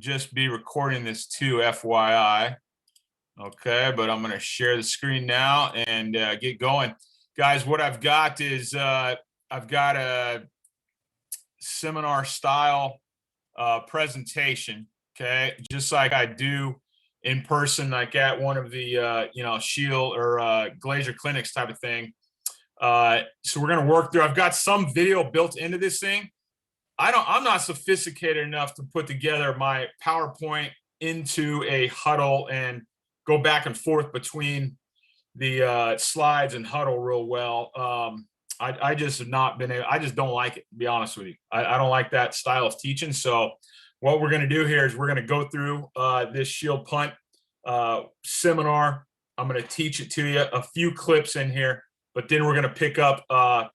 just be recording this too, FYI. Okay, but I'm going to share the screen now and get going. Guys, what I've got is I've got a seminar style presentation, okay, just like I do in person, like at one of the Shield or Glacier clinics type of thing. So we're going to work through. I've got some video built into this thing. I'm not sophisticated enough to put together my PowerPoint into a huddle and go back and forth between the slides and huddle real well. I just have not been able, I just don't like it, to be honest with you. I don't like that style of teaching. So what we're going to do here is we're going to go through this Shield Punt seminar. I'm going to teach it to you, a few clips in here, but then we're going to pick up a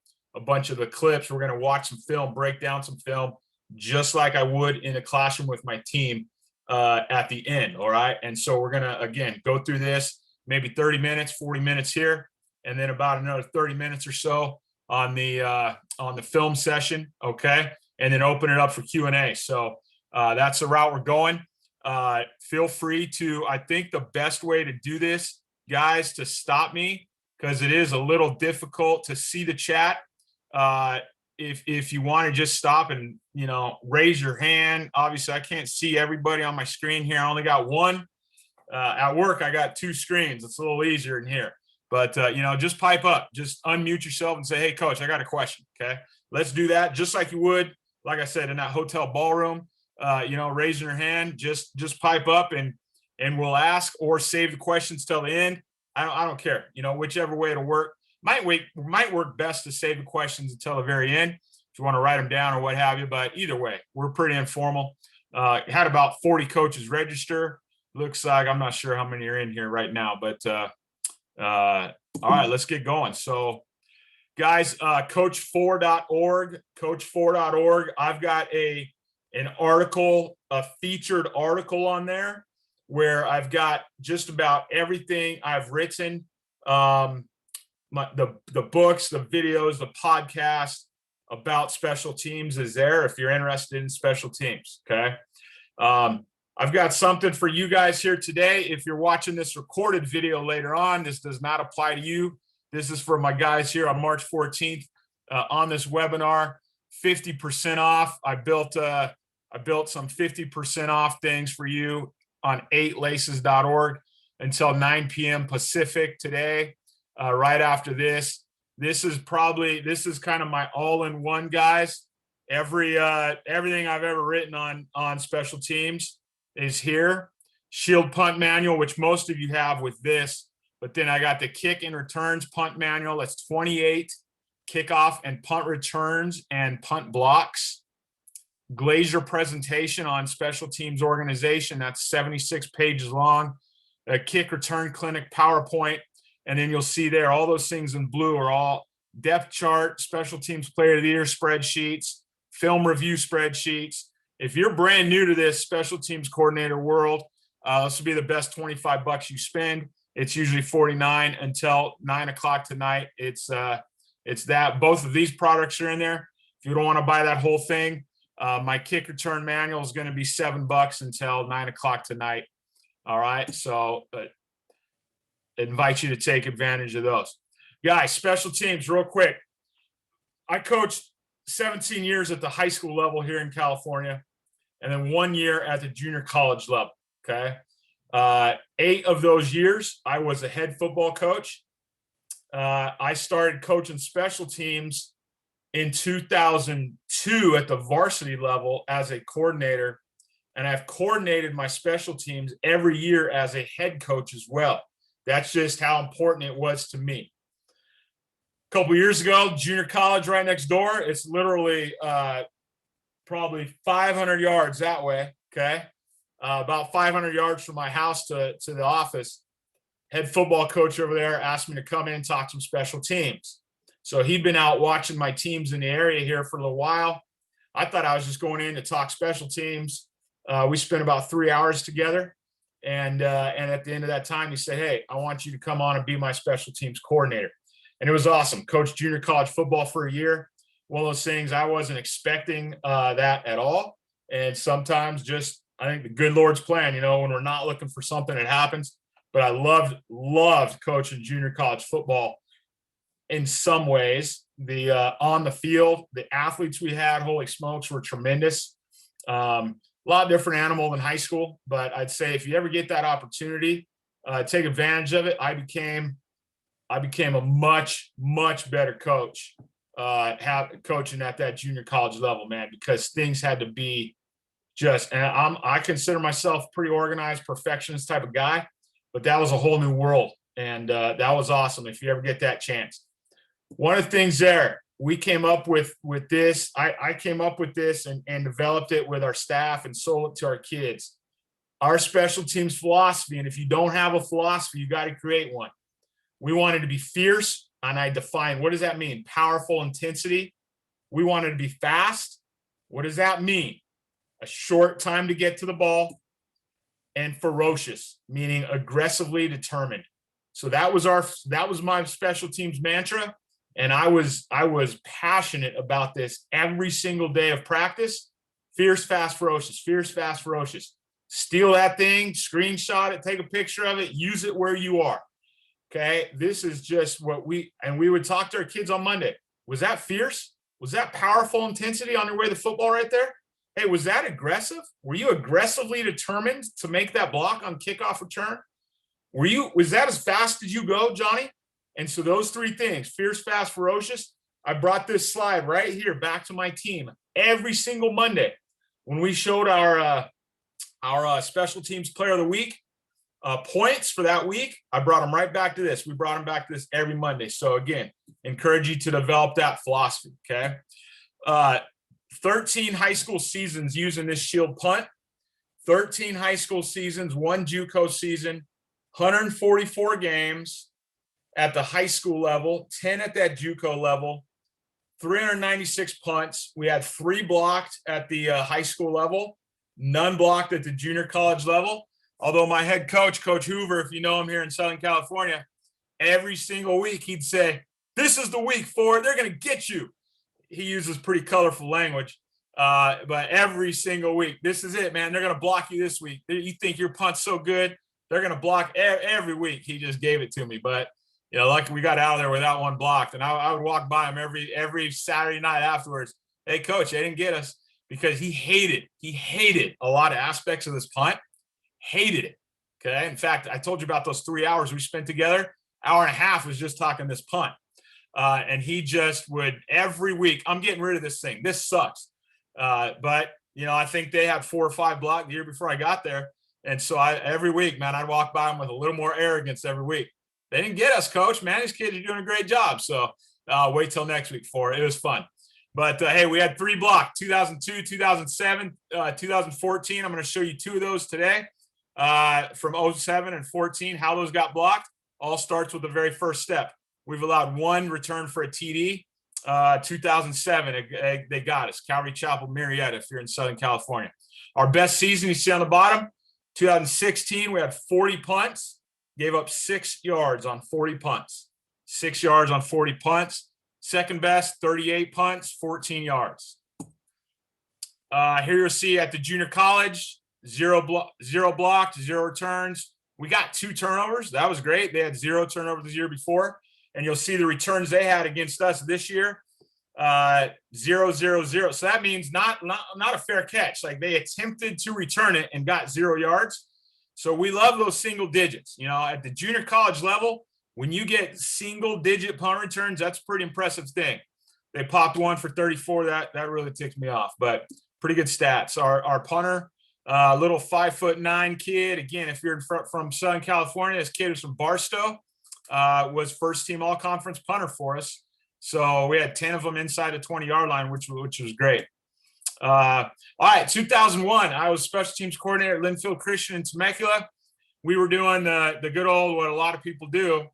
bunch of the clips. We're going to watch some film, break down some film, just like I would in a classroom with my team at the end. All right. And so we're going to, again, go through this, maybe 30 minutes, 40 minutes here, and then about another 30 minutes or so on the film session. Okay. And then open it up for Q&A. So that's the route we're going. Feel free to, I think the best way to do this, guys, to stop me, because it is a little difficult to see the chat. If you want to just stop and, raise your hand. Obviously, I can't see everybody on my screen here. I only got one. At work, I got two screens. It's a little easier in here. But, just pipe up. Just unmute yourself and say, hey, coach, I got a question. Okay. Let's do that just like you would, like I said, in that hotel ballroom. Raising your hand, just pipe up and we'll ask, or save the questions till the end. I don't care, whichever way it'll work. Might work best to save the questions until the very end if you want to write them down or what have you. But either way, we're pretty informal. Had about 40 coaches register. Looks like, I'm not sure how many are in here right now, but all right, let's get going. So guys, coachfore.org, coachfore.org. I've got an article, a featured article on there where I've got just about everything I've written. The books, the videos, the podcast about special teams is there if you're interested in special teams. Okay. I've got something for you guys here today. If you're watching this recorded video later on, this does not apply to you. This is for my guys here on March 14th on this webinar, 50% off. I built some 50% off things for you on 8laces.org until 9 p.m. Pacific today. Right after this, this is kind of my all-in-one, guys. Everything I've ever written on special teams is here. Shield Punt Manual, which most of you have with this, but then I got the kick and returns punt manual. That's 28 kickoff and punt returns and punt blocks. Glacier presentation on special teams organization. That's 76 pages long. A kick return clinic PowerPoint. And then you'll see there, all those things in blue are all depth chart, special teams player of the year spreadsheets, film review spreadsheets. If you're brand new to this special teams coordinator world, this will be the best $25 you spend. It's usually $49 until 9 o'clock tonight. It's that. Both of these products are in there. If you don't want to buy that whole thing, my kick return manual is going to be $7 until 9 o'clock tonight. All right. So invite you to take advantage of those. Guys, special teams real quick. I coached 17 years at the high school level here in California, and then 1 year at the junior college level. Okay. 8 of those years, I was a head football coach. I started coaching special teams in 2002 at the varsity level as a coordinator, and I've coordinated my special teams every year as a head coach as well. That's just how important it was to me. A couple years ago, junior college right next door. It's literally probably 500 yards that way. Okay. About 500 yards from my house to the office. Head football coach over there asked me to come in and talk some special teams. So he'd been out watching my teams in the area here for a little while. I thought I was just going in to talk special teams. We spent about 3 hours together. And at the end of that time, he said, hey, I want you to come on and be my special teams coordinator. And it was awesome. Coached junior college football for a year. One of those things I wasn't expecting that at all. And sometimes just I think the good Lord's plan, when we're not looking for something, it happens. But I loved coaching junior college football in some ways. The on the field, the athletes we had, holy smokes, were tremendous. A lot different animal than high school, but I'd say if you ever get that opportunity, take advantage of it. I became a much, much better coach coaching at that junior college level, man, because things had to be and I consider myself pretty organized, perfectionist type of guy, but that was a whole new world. And that was awesome if you ever get that chance. One of the things there, we came up with this. I came up with this and developed it with our staff and sold it to our kids. Our special teams philosophy, and if you don't have a philosophy, you got to create one. We wanted to be fierce, and I defined, what does that mean? Powerful intensity. We wanted to be fast. What does that mean? A short time to get to the ball, and ferocious, meaning aggressively determined. So that was my special teams mantra. And I was passionate about this every single day of practice. Fierce, fast, ferocious, fierce, fast, ferocious. Steal that thing, screenshot it, take a picture of it, use it where you are. Okay. This is just what we would talk to our kids on Monday. Was that fierce? Was that powerful intensity on your way to football right there? Hey, was that aggressive? Were you aggressively determined to make that block on kickoff return? Was that as fast as you go, Johnny? And so those three things, fierce, fast, ferocious, I brought this slide right here back to my team every single Monday when we showed our special teams player of the week points for that week. I brought them right back to this. We brought them back to this every Monday. So again, encourage you to develop that philosophy. Okay. 13 high school seasons using this Shield Punt, 13 high school seasons, 1 JUCO season, 144 games at the high school level, 10 at that JUCO level, 396 punts. We had 3 blocked at the high school level, none blocked at the junior college level. Although my head coach, Coach Hoover, if you know him here in Southern California, every single week he'd say, "This is the week, Fore. They're going to get you." He uses pretty colorful language, but every single week, this is it, man. They're going to block you this week. You think your punt's so good, they're going to block every week. He just gave it to me, but lucky we got out of there without one blocked. And I would walk by him every Saturday night afterwards. Hey, coach, they didn't get us, because he hated a lot of aspects of this punt. Hated it. Okay. In fact, I told you about those 3 hours we spent together. Hour and a half was just talking this punt. And he just would every week, I'm getting rid of this thing. This sucks. But I think they had 4 or 5 blocked the year before I got there. And so every week, man, I'd walk by them with a little more arrogance every week. They didn't get us, coach, man. These kids are doing a great job. So wait till next week for it. It was fun. But hey, we had 3 blocked, 2002, 2007, 2014. I'm going to show you 2 of those today from 07 and 14, how those got blocked. All starts with the very first step. We've allowed 1 return for a TD. 2007, they got us. Calvary Chapel, Marietta, if you're in Southern California. Our best season, you see on the bottom, 2016, we had 40 punts, gave up 6 yards on 40 punts. 6 yards on 40 punts. Second best, 38 punts, 14 yards. Here you'll see at the junior college, 0 blocked, 0 returns. We got 2 turnovers. That was great. They had 0 turnovers the year before. And you'll see the returns they had against us this year, 0, 0, 0. So that means not a fair catch. Like, they attempted to return it and got 0 yards. So we love those single digits. At the junior college level, when you get single digit punt returns, that's a pretty impressive thing. They popped 1 for 34. That really ticks me off, but pretty good stats. Our punter, little 5'9" kid. Again, if you're from Southern California, this kid was from Barstow. Was first team all conference punter for us. So we had 10 of them inside the 20-yard line, which was great. All right. 2001, I was special teams coordinator at Linfield Christian in Temecula. We were doing the good old, what a lot of people do.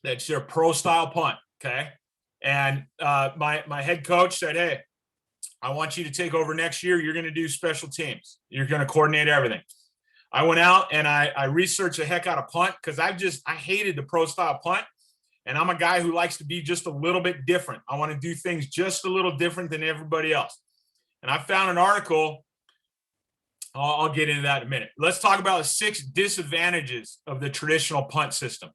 That's their pro style punt. Okay. And my head coach said, "Hey, I want you to take over next year. You're going to do special teams. You're going to coordinate everything." I went out and I researched the heck out of punt, because I hated the pro style punt. And I'm a guy who likes to be just a little bit different. I want to do things just a little different than everybody else. And I found an article I'll get into that in a minute. Let's talk about the 6 disadvantages of the traditional punt system.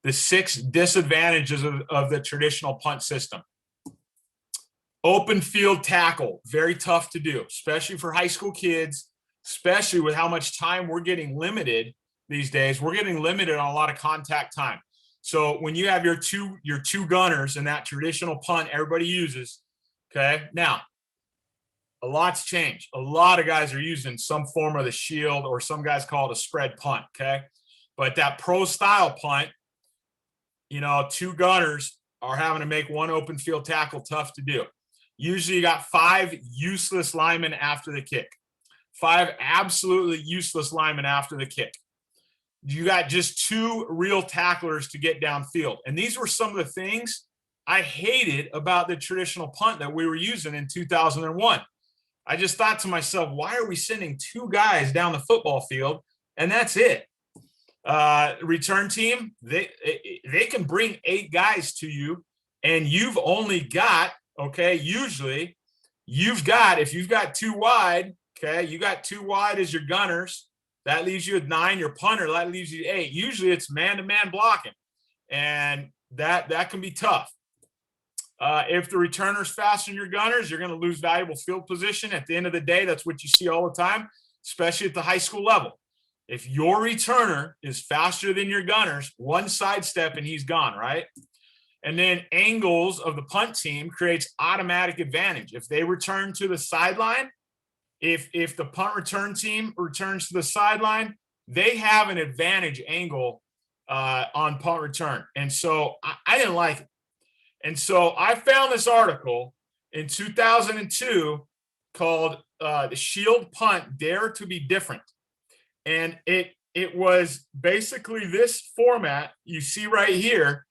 The 6 disadvantages of the traditional punt system. Open field tackle, very tough to do, especially for high school kids, especially with how much time we're getting limited these days. We're getting limited on a lot of contact time. So when you have your two gunners in that traditional punt everybody uses, okay? Now, a lot's changed. A lot of guys are using some form of the shield, or some guys call it a spread punt, okay? But that pro style punt, 2 gunners are having to make 1 open field tackle tough to do. Usually you got 5 useless linemen after the kick. 5 absolutely useless linemen after the kick. You got just 2 real tacklers to get downfield. And these were some of the things I hated about the traditional punt that we were using in 2001. I just thought to myself, why are we sending 2 guys down the football field and that's it? Return team, they can bring 8 guys to you, and you've only got, okay, usually if you've got 2 wide, okay, you got 2 wide as your gunners. That leaves you at 9. Your punter, that leaves you at 8. Usually it's man-to-man blocking, and that can be tough. If the returner's faster than your gunners, you're going to lose valuable field position. At the end of the day, that's what you see all the time, especially at the high school level. If your returner is faster than your gunners, 1 sidestep and he's gone, right? And then angles of the punt team creates automatic advantage. If they return to the sideline, if the punt return team returns to the sideline, they have an advantage angle on punt return. And so I didn't like it. And so I found this article in 2002 called The Shield Punt, Dare to be Different. And it was basically this format you see right here,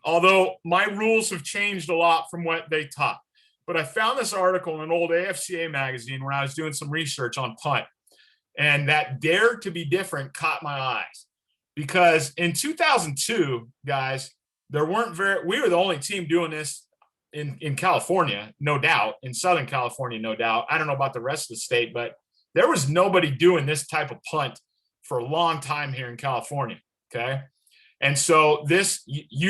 although my rules have changed a lot from what they taught. But I found this article in an old AFCA magazine when I was doing some research on punt. And that dare to be different caught my eyes. Because in 2002, guys, we were the only team doing this in California, no doubt, in Southern California, no doubt. I don't know about the rest of the state, but there was nobody doing this type of punt for a long time here in California, okay? And so this,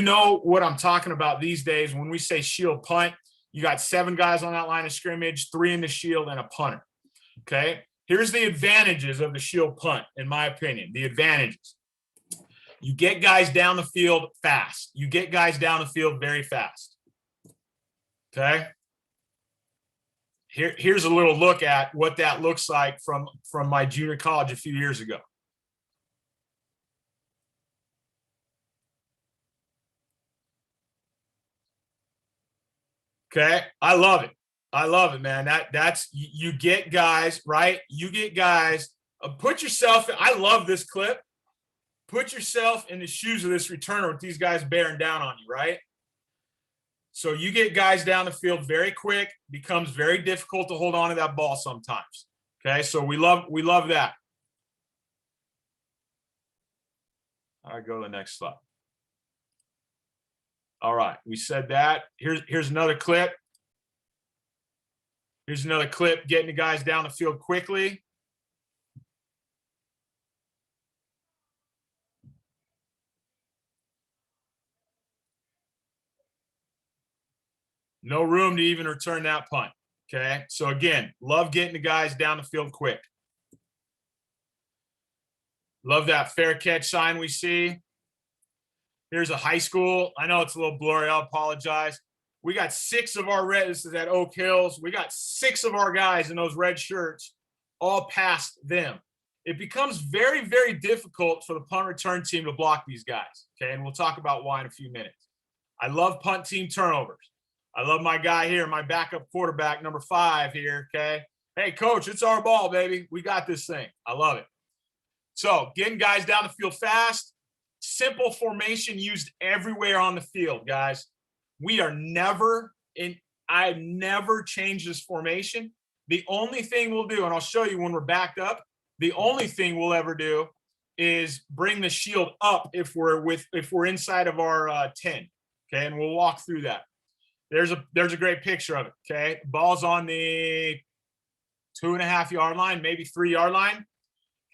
what I'm talking about these days when we say shield punt, you got 7 guys on that line of scrimmage, 3 in the shield, and a punter, okay? Here's the advantages of the shield punt, in my opinion, the advantages. You get guys down the field fast. You get guys down the field very fast, okay? Here's a little look at what that looks like from my junior college a few years ago. Okay, I love it. I love it, man. That's you get guys, right? You get guys. Put yourself. I love this clip. Put yourself in the shoes of this returner with these guys bearing down on you, right? So you get guys down the field very quick, becomes very difficult to hold on to that ball sometimes. Okay, so we love that. All right, go to the next slide. All right, we said that. Here's another clip. Here's another clip getting the guys down the field quickly. No room to even return that punt. Okay, so again, love getting the guys down the field quick. Love that fair catch sign we see. Here's a high school. I know it's a little blurry. I'll apologize. We got 6 of our red. This is at Oak Hills. We got 6 of our guys in those red shirts all past them. It becomes very, very difficult for the punt return team to block these guys. Okay, and we'll talk about why in a few minutes. I love punt team turnovers. I love my guy here, my backup quarterback, number 5 here, okay? Hey, coach, it's our ball, baby. We got this thing. I love it. So getting guys down the field fast, simple formation used everywhere on the field, guys. I never change this formation. The only thing we'll do, and I'll show you when we're backed up, the only thing we'll ever do is bring the shield up if we're inside of our 10, okay? And we'll walk through that. There's a great picture of it, okay? Ball's on the 2.5 yard line, maybe 3 yard line.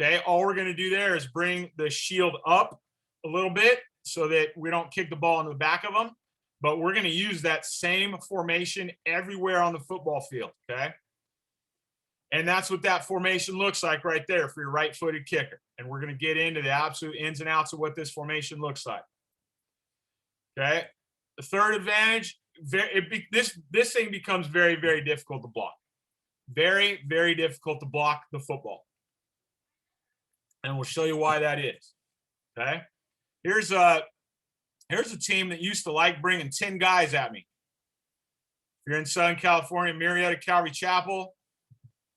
Okay, all we're going to do there is bring the shield up a little bit so that we don't kick the ball in the back of them. But we're going to use that same formation everywhere on the football field, okay? And that's what that formation looks like right there for your right-footed kicker. And we're going to get into the absolute ins and outs of what this formation looks like. Okay, the third advantage, this thing becomes very, very difficult to block. Very, very difficult to block the football. And we'll show you why that is. Okay, here's a team that used to like bringing 10 guys at me. If you're in Southern California, Marietta Calvary Chapel,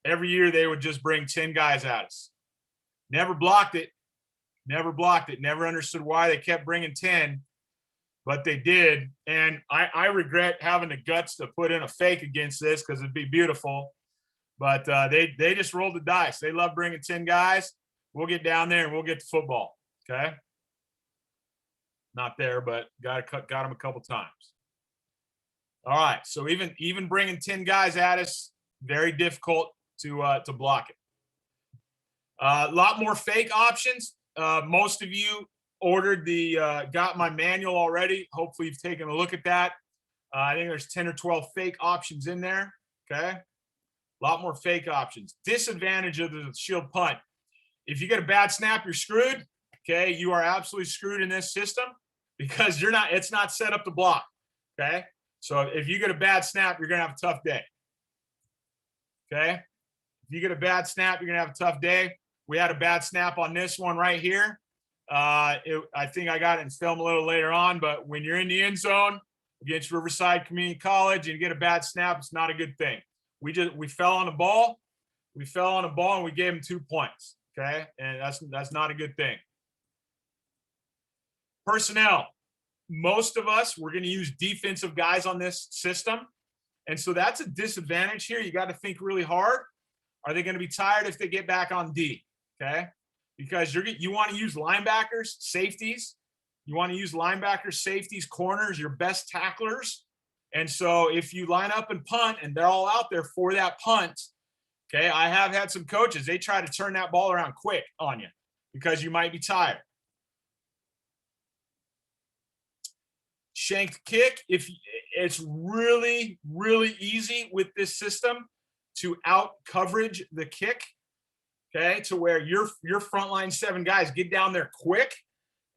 every year they would just bring 10 guys at us. Never blocked it. Never blocked it. Never understood why they kept bringing 10, but they did. And I regret having the guts to put in a fake against this because it'd be beautiful. But they just rolled the dice. They love bringing 10 guys. We'll get down there and we'll get the football. Okay. Not there, but got them a couple times. All right. So even bringing 10 guys at us, very difficult to block it. A lot more fake options. Most of you ordered got my manual already. Hopefully you've taken a look at that. I think there's 10 or 12 fake options in there. Okay. A lot more fake options. Disadvantage of the shield punt. If you get a bad snap, you're screwed. Okay. You are absolutely screwed in this system because it's not set up to block. Okay. So if you get a bad snap, you're going to have a tough day. Okay. If you get a bad snap, you're going to have a tough day. We had a bad snap on this one right here. I think I got it in film a little later on, but when you're in the end zone against Riverside Community College and you get a bad snap, it's not a good thing. We fell on the ball. We fell on the ball and we gave them 2 points. Okay. And that's not a good thing. Personnel. Most of us, we're going to use defensive guys on this system. And so that's a disadvantage here. You got to think really hard. Are they going to be tired if they get back on D? Okay. Because you want to use linebackers, safeties. You want to use linebackers, safeties, corners, your best tacklers. And so if you line up and punt and they're all out there for that punt, okay, I have had some coaches, they try to turn that ball around quick on you because you might be tired. Shanked kick, if it's really, really easy with this system to out coverage the kick, okay, to where your frontline 7 guys get down there quick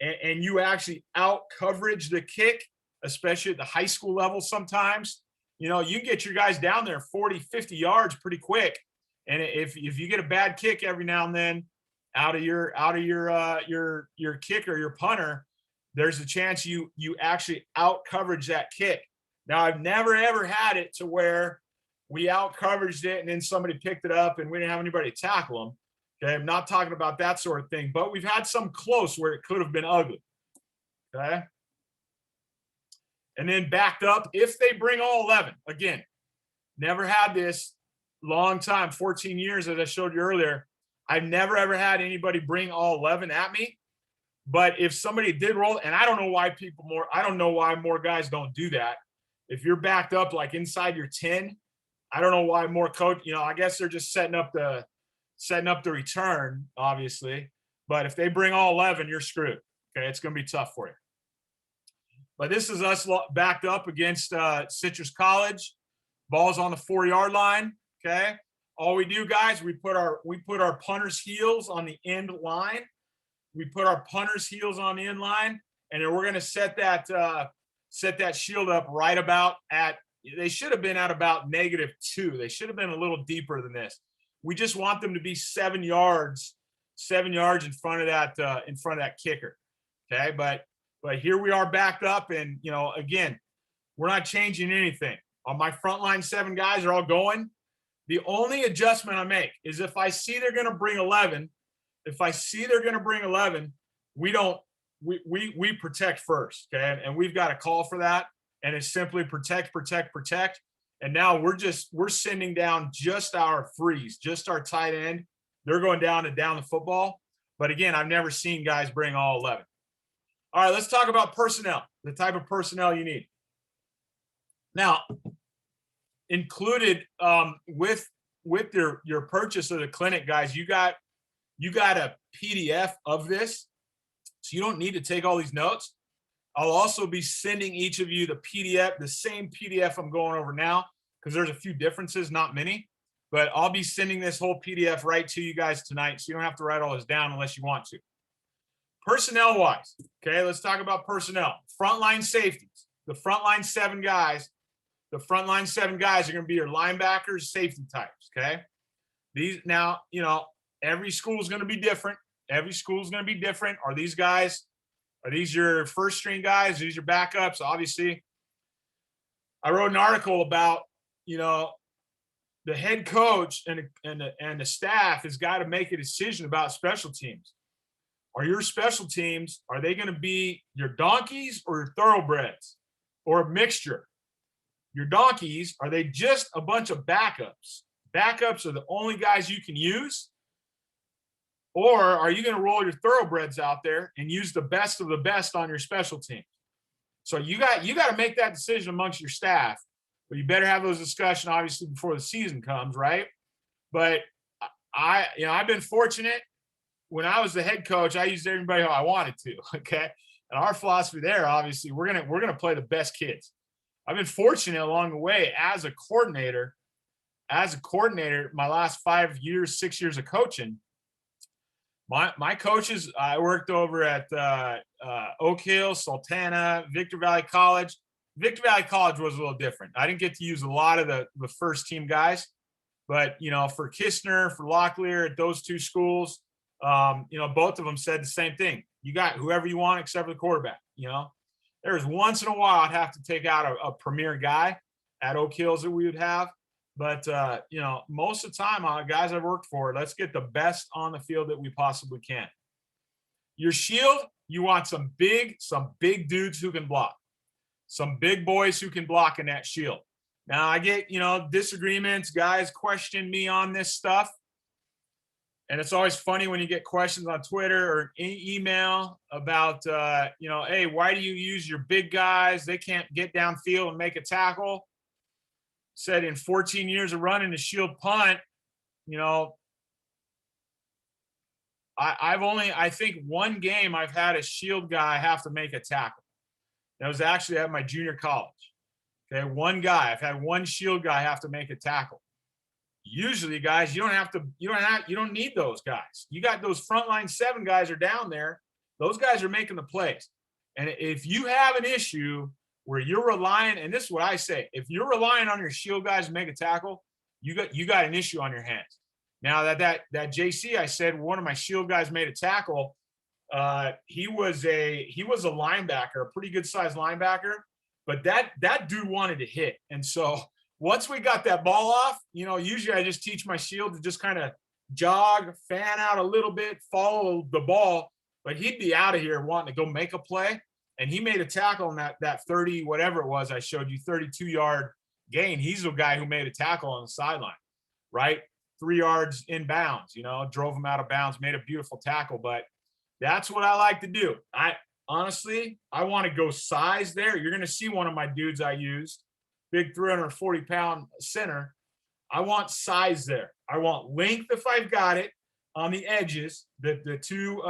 and you actually out coverage the kick, especially at the high school level sometimes. You know, you get your guys down there 40, 50 yards pretty quick. And if you get a bad kick every now and then out of your kicker, your punter, there's a chance you actually out coverage that kick. Now, I've never ever had it to where we out coveraged it and then somebody picked it up and we didn't have anybody to tackle them. Okay, I'm not talking about that sort of thing, but we've had some close where it could have been ugly. Okay. And then backed up if they bring all 11. Again, never had this long time, 14 years, as I showed you earlier. I've never ever had anybody bring all 11 at me. But if somebody did roll, and I don't know why more guys don't do that. If you're backed up like inside your 10, I don't know why more coach, I guess they're just setting up the return, obviously. But if they bring all 11, you're screwed. Okay, it's going to be tough for you. But this is us backed up against Citrus College. Ball's on the 4-yard line. Okay, all we do, guys, we put our punter's heels on the end line. We put our punter's heels on the end line, and then we're going to set that shield up right about they should have been at about -2. They should have been a little deeper than this. We just want them to be 7 yards in front of that kicker. Okay. But here we are backed up and, again, we're not changing anything. On my front line, 7 guys are all going. The only adjustment I make is if I see they're going to bring 11, we protect first. Okay. And we've got a call for that. And it's simply protect, protect, protect. And now we're sending down just our freeze, just our tight end. They're going down the football. But again, I've never seen guys bring all 11. All right, let's talk about personnel, the type of personnel you need. Now, included with your purchase of the clinic, guys, you got a PDF of this, so you don't need to take all these notes. I'll also be sending each of you the PDF, the same PDF I'm going over now, because there's a few differences, not many, but I'll be sending this whole PDF right to you guys tonight, so you don't have to write all this down unless you want to. Personnel wise, okay, let's talk about personnel. Frontline safeties, the frontline seven guys are going to be your linebackers, safety types, okay? These now, every school is going to be different. Are these your first string guys? Are these your backups? Obviously, I wrote an article about, the head coach and the staff has got to make a decision about special teams. Are your special teams, are they going to be your donkeys or your thoroughbreds or a mixture? Your donkeys, are they just a bunch of backups? Backups are the only guys you can use? Or are you going to roll your thoroughbreds out there and use the best of the best on your special teams? So you got to make that decision amongst your staff, but you better have those discussions obviously before the season comes, right? But I've been fortunate. When I was the head coach, I used everybody how I wanted to. Okay. And our philosophy there, obviously, we're gonna play the best kids. I've been fortunate along the way as a coordinator, my last 6 years of coaching, my coaches, I worked over at Oak Hill, Sultana, Victor Valley College. Victor Valley College was a little different. I didn't get to use a lot of the first team guys, but for Kistner, for Locklear, at those two schools, both of them said the same thing. You got whoever you want except for the quarterback. There's once in a while I'd have to take out a premier guy at Oak Hills that we would have. But, most of the time, guys I've worked for, let's get the best on the field that we possibly can. Your shield, you want some big dudes who can block. Some big boys who can block in that shield. Now, I get, disagreements. Guys question me on this stuff. And it's always funny when you get questions on Twitter or email about, hey, why do you use your big guys? They can't get downfield and make a tackle. Said in 14 years of running the Shield Punt, I think one game I've had a Shield guy have to make a tackle. That was actually at my junior college. Okay, one guy. I've had one Shield guy have to make a tackle. Usually, guys, you don't need those guys. You got those frontline seven guys are down there. Those guys are making the plays. And if you have an issue where you're relying, and this is what I say, if you're relying on your Shield guys to make a tackle, you got an issue on your hands. Now that JC, I said one of my Shield guys made a tackle. He was a linebacker, a pretty good sized linebacker, but that dude wanted to hit. And so once we got that ball off, usually I just teach my Shield to just kind of jog, fan out a little bit, follow the ball, but he'd be out of here wanting to go make a play. And he made a tackle on that 30, whatever it was I showed you, 32-yard gain. He's the guy who made a tackle on the sideline, right? 3 yards inbounds, drove him out of bounds, made a beautiful tackle. But that's what I like to do. I want to go size there. You're going to see one of my dudes I used, big 340-pound center. I want size there. I want length if I've got it on the edges, the two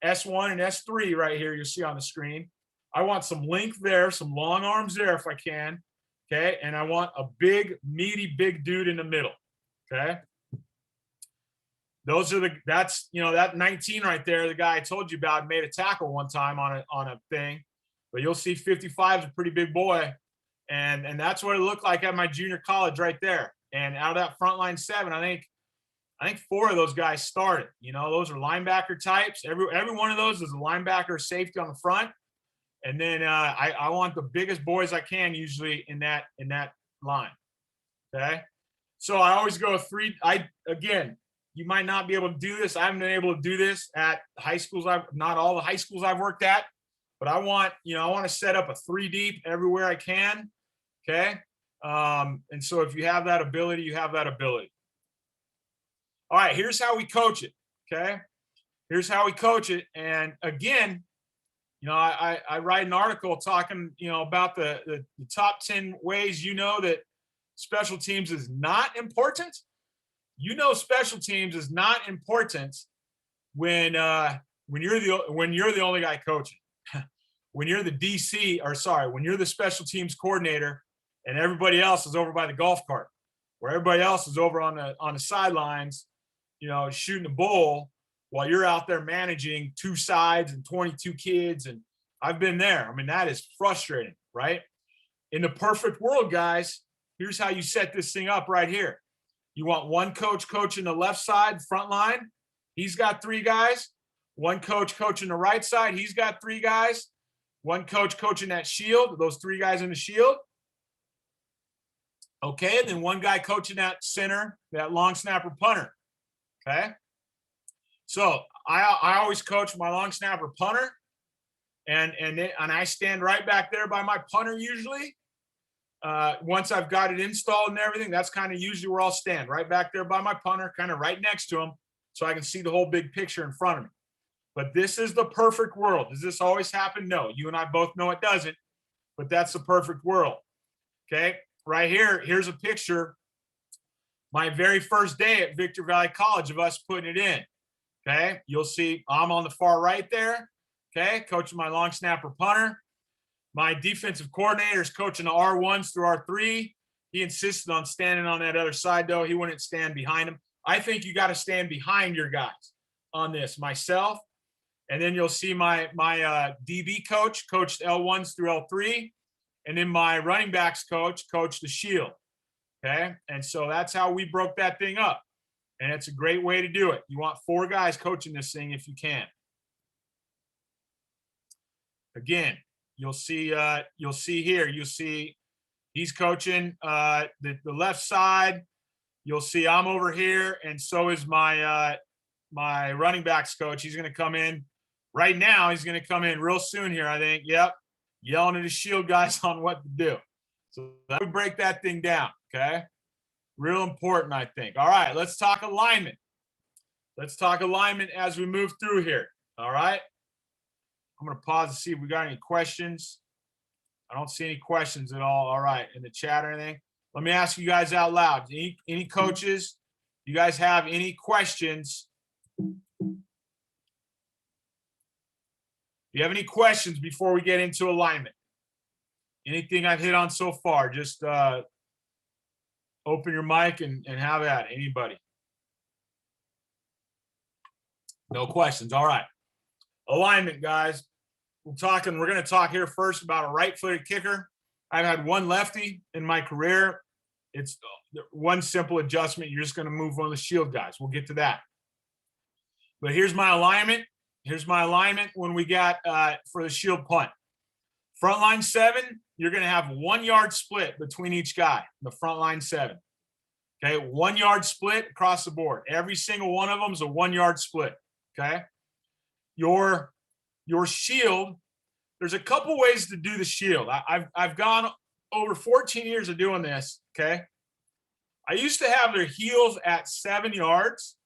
S1 and S3 right here you'll see on the screen. I want some length there, some long arms there if I can, okay? And I want a big, meaty, big dude in the middle, okay? Those are that 19 right there, the guy I told you about made a tackle one time on a thing, but you'll see 55 is a pretty big boy, and that's what it looked like at my junior college right there. And out of that frontline seven, I think 4 of those guys started. Those are linebacker types. Every one of those is a linebacker, safety on the front, and then I want the biggest boys I can usually in that line. Okay, so I always go 3. You might not be able to do this. I haven't been able to do this at high schools. Not all the high schools I've worked at, but I want to set up a 3 deep everywhere I can. Okay, and so if you have that ability, you have that ability. All right, here's how we coach it, okay? Here's how we coach it. And again, I write an article talking, about the top 10 ways that special teams is not important. You know, special teams is not important when you're the only guy coaching. When you're the DC, or sorry, when you're the special teams coordinator and everybody else is over by the golf cart, where everybody else is over on the sidelines, you know, shooting a bull while you're out there managing 2 sides and 22 kids. And I've been there. I mean, that is frustrating, right? In the perfect world, guys, here's how you set this thing up right here. You want one coach coaching the left side, front line. He's got 3 guys. One coach coaching the right side. He's got 3 guys. One coach coaching that shield, those 3 guys in the shield. Okay, and then one guy coaching that center, that long snapper punter. Okay. So I always coach my long snapper punter, and I stand right back there by my punter usually. Once I've got it installed and everything, that's kind of usually where I'll stand, right back there by my punter, kind of right next to him, so I can see the whole big picture in front of me. But this is the perfect world. Does this always happen? No. You and I both know it doesn't, but that's the perfect world. Okay. Right here, here's a picture. My very first day at Victor Valley College of us putting it in. Okay. You'll see I'm on the far right there. Okay. Coaching my long snapper punter. My defensive coordinator is coaching the R1s through R3. He insisted on standing on that other side, though. He wouldn't stand behind him. I think you got to stand behind your guys on this. Myself. And then you'll see my DB coach coached L1s through L3. And then my running backs coached the shield. Okay. And so that's how we broke that thing up. And it's a great way to do it. You want 4 guys coaching this thing if you can. Again, you'll see here, you'll see he's coaching the left side. You'll see I'm over here, and so is my running backs coach. He's going to come in right now. He's going to come in real soon here, I think. Yep. Yelling at his shield guys on what to do. So that would break that thing down. Okay. Real important, I think. All right. Let's talk alignment. Let's talk alignment as we move through here. All right. I'm going to pause to see if we got any questions. I don't see any questions at all. All right. In the chat or anything. Let me ask you guys out loud. Any coaches? You guys have any questions? Do you have any questions before we get into alignment? Anything I've hit on so far? Just open your mic and have at it. Anybody? No questions. All right. Alignment, guys. We're going to talk here first about a right-footed kicker. I've had one lefty in my career. It's one simple adjustment. You're just going to move one of the shield guys. We'll get to that. But here's my alignment. Here's my alignment when we got for the shield punt. Front line 7, you're going to have 1 yard split between each guy, the front line 7. Okay, 1 yard split across the board. Every single one of them is a 1 yard split. Okay. Your shield, there's a couple ways to do the shield. I've gone over 14 years of doing this. Okay. I used to have their heels at 7 yards,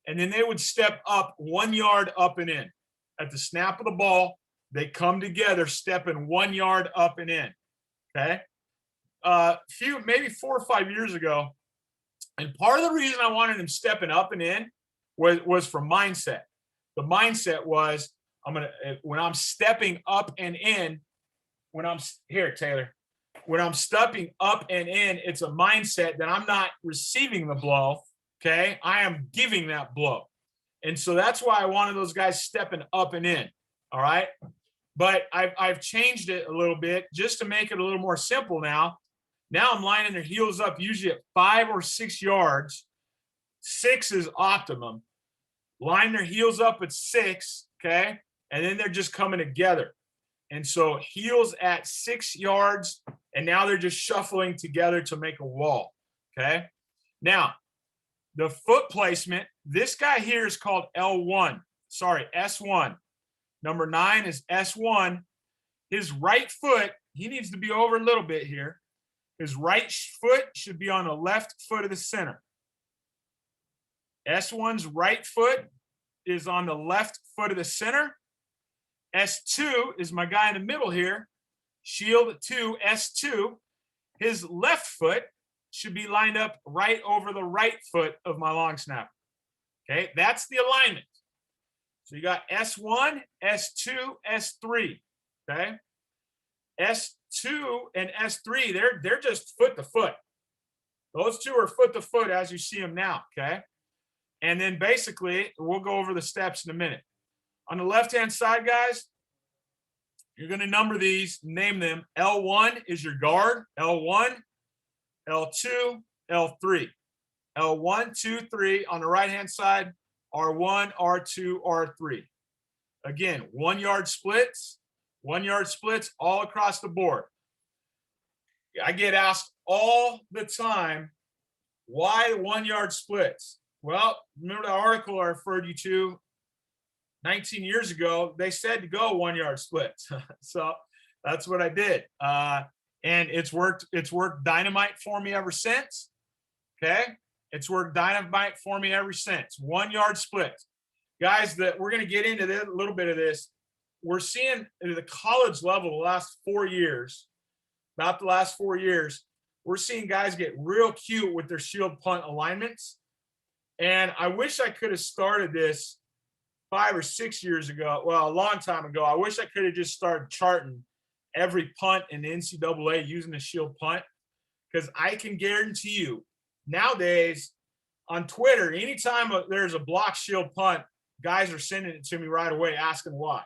and then they would step up 1 yard up and in. At the snap of the ball, they come together, stepping 1 yard up and in. Okay. Maybe 4 or 5 years ago. And part of the reason I wanted them stepping up and in was for mindset. The mindset was, when I'm stepping up and in, when I'm stepping up and in, it's a mindset that I'm not receiving the blow. Okay. I am giving that blow. And so that's why I wanted those guys stepping up and in. All right. But I've changed it a little bit just to make it a little more simple now. Now I'm lining their heels up usually at 5 or 6 yards. 6 is optimum. Line their heels up at 6. Okay. And then they're just coming together. And so heels at 6 yards, and now they're just shuffling together to make a wall. Okay. Now, the foot placement, this guy here is called S1. Number 9 is S1. His right foot, he needs to be over a little bit here. His right foot should be on the left foot of the center. S1's right foot is on the left foot of the center. S2 is my guy in the middle here. Shield 2, S2. His left foot should be lined up right over the right foot of my long snapper. Okay, that's the alignment. So you got S1, S2, S3. Okay, S2 and S3, they're just foot to foot. Those two are foot to foot as you see them now. Okay, and then basically we'll go over the steps in a minute. On the left-hand side, guys, you're going to number these, name them. L1 is your guard, L1, L2, L3. L1, 2, 3. On the right-hand side, R1, R2, R3. Again, 1 yard splits, 1 yard splits all across the board. I get asked all the time, why 1 yard splits? Well, remember the article I referred you to 19 years ago? They said to go 1 yard splits. So that's what I did. And it's worked dynamite for me ever since. Okay. It's worked dynamite for me ever since. 1 yard splits. Guys, that we're going to get into a little bit of this. We're seeing at the college level the last 4 years, about the last 4 years, we're seeing guys get real cute with their shield punt alignments. And I wish I could have started this 5 or 6 years ago. Well, a long time ago. I wish I could have just started charting every punt in the NCAA using the shield punt, because I can guarantee you nowadays on Twitter, anytime there's a block shield punt, guys are sending it to me right away asking why.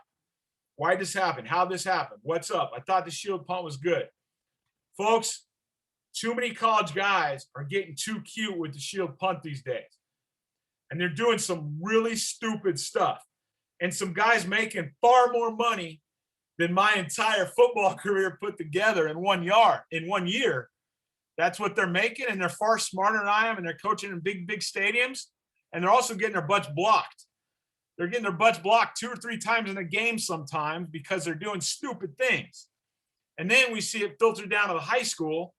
Why this happened? How this happened? What's up? I thought the shield punt was good. Folks, too many college guys are getting too cute with the shield punt these days. And they're doing some really stupid stuff. And some guys making far more money than my entire football career put together in 1 year. That's what they're making, and they're far smarter than I am, and they're coaching in big stadiums, and they're also getting their butts blocked. They're getting their butts blocked 2 or 3 times in a game sometimes because they're doing stupid things. And then we see it filter down to the high school,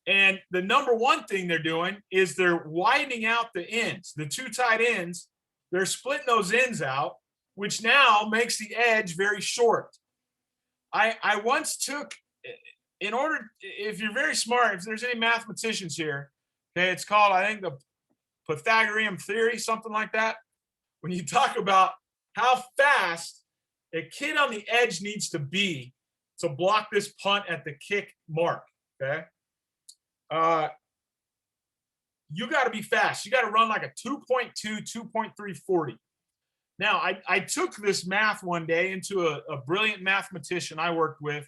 and the number one thing they're doing is they're widening out the ends. The 2 tight ends, they're splitting those ends out, which now makes the edge very short. I once took, in order, if you're very smart, if there's any mathematicians here, okay, it's called, I think, the Pythagorean theory, something like that. When you talk about how fast a kid on the edge needs to be to block this punt at the kick mark, okay? You got to be fast. You got to run like a 2.2, 2.3 40. Now, I took this math one day into a brilliant mathematician I worked with,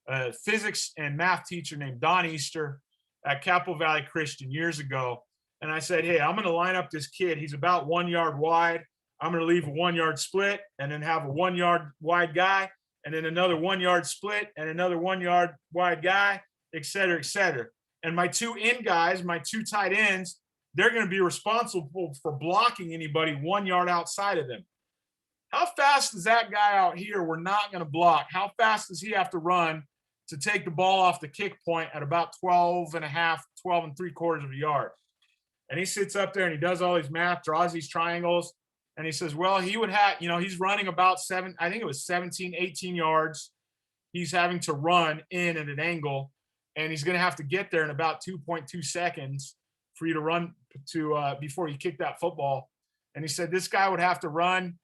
a physics and math teacher named Don Easter at Capitol Valley Christian years ago. And I said, hey, I'm going to line up this kid. He's about 1 yard wide. I'm going to leave a 1 yard split and then have a 1 yard wide guy and then another 1 yard split and another 1 yard wide guy, et cetera, et cetera. And my 2 end guys, my 2 tight ends, they're going to be responsible for blocking anybody 1 yard outside of them. How fast is that guy out here we're not going to block? How fast does he have to run to take the ball off the kick point at about 12 and 3/4 of a yard? And he sits up there and he does all these math, draws these triangles. And he says, well, he would have, he's running about 17, 18 yards. He's having to run in at an angle, and he's going to have to get there in about 2.2 seconds for you to run to before you kick that football. And he said, this guy would have to run,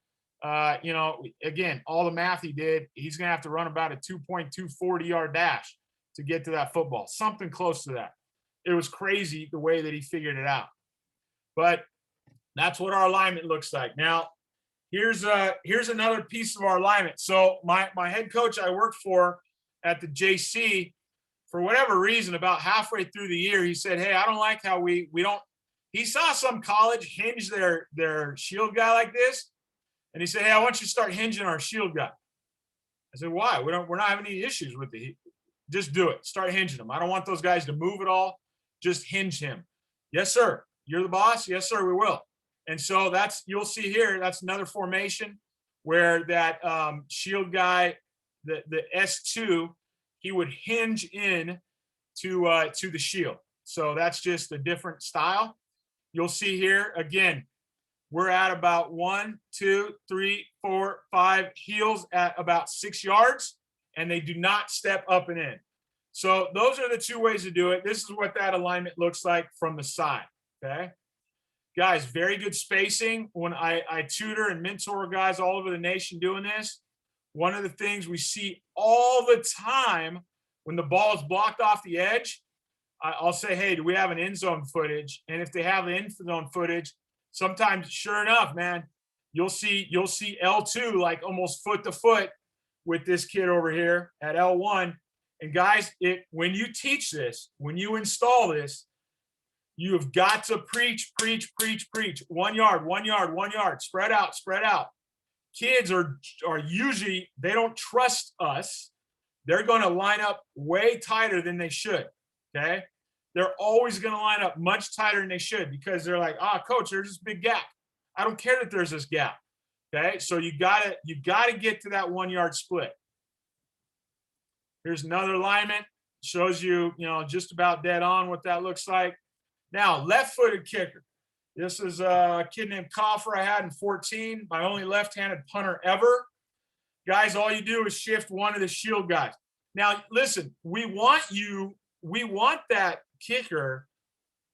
again, all the math he did, he's going to have to run about a 2.2 40-yard dash to get to that football, something close to that. It was crazy the way that he figured it out. But that's what our alignment looks like. Now, here's another piece of our alignment. So my head coach I worked for at the JC, for whatever reason, about halfway through the year, he said, hey, I don't like how we don't, he saw some college hinge their shield guy like this. And he said, hey, I want you to start hinging our shield guy. I said, why? We're not having any issues with it. Just do it. Start hinging him. I don't want those guys to move at all. Just hinge him. Yes, sir. You're the boss. Yes, sir. We will. And so you'll see here, that's another formation where that shield guy, the S2, he would hinge in to the shield. So that's just a different style. You'll see here, again, we're at about 1, 2, 3, 4, 5 heels at about 6 yards, and they do not step up and in. So those are the two ways to do it. This is what that alignment looks like from the side, okay? Guys, very good spacing. When I tutor and mentor guys all over the nation doing this, one of the things we see all the time when the ball is blocked off the edge, I'll say, hey, do we have an end zone footage? And if they have the end zone footage, sometimes, sure enough, man, you'll see L2 like almost foot to foot with this kid over here at L1. And guys, when you teach this, when you install this, you have got to preach. 1 yard, 1 yard, 1 yard, spread out. Kids are usually, they don't trust us. They're going to line up way tighter than they should. Okay. They're always going to line up much tighter than they should because they're like, coach, there's this big gap. I don't care that there's this gap. Okay. So you gotta get to that 1 yard split. Here's another alignment. Shows you, just about dead on what that looks like. Now, left-footed kicker. This is a kid named Fore I had in 14, my only left-handed punter ever. Guys, all you do is shift one of the shield guys. Now, listen, we want that kicker.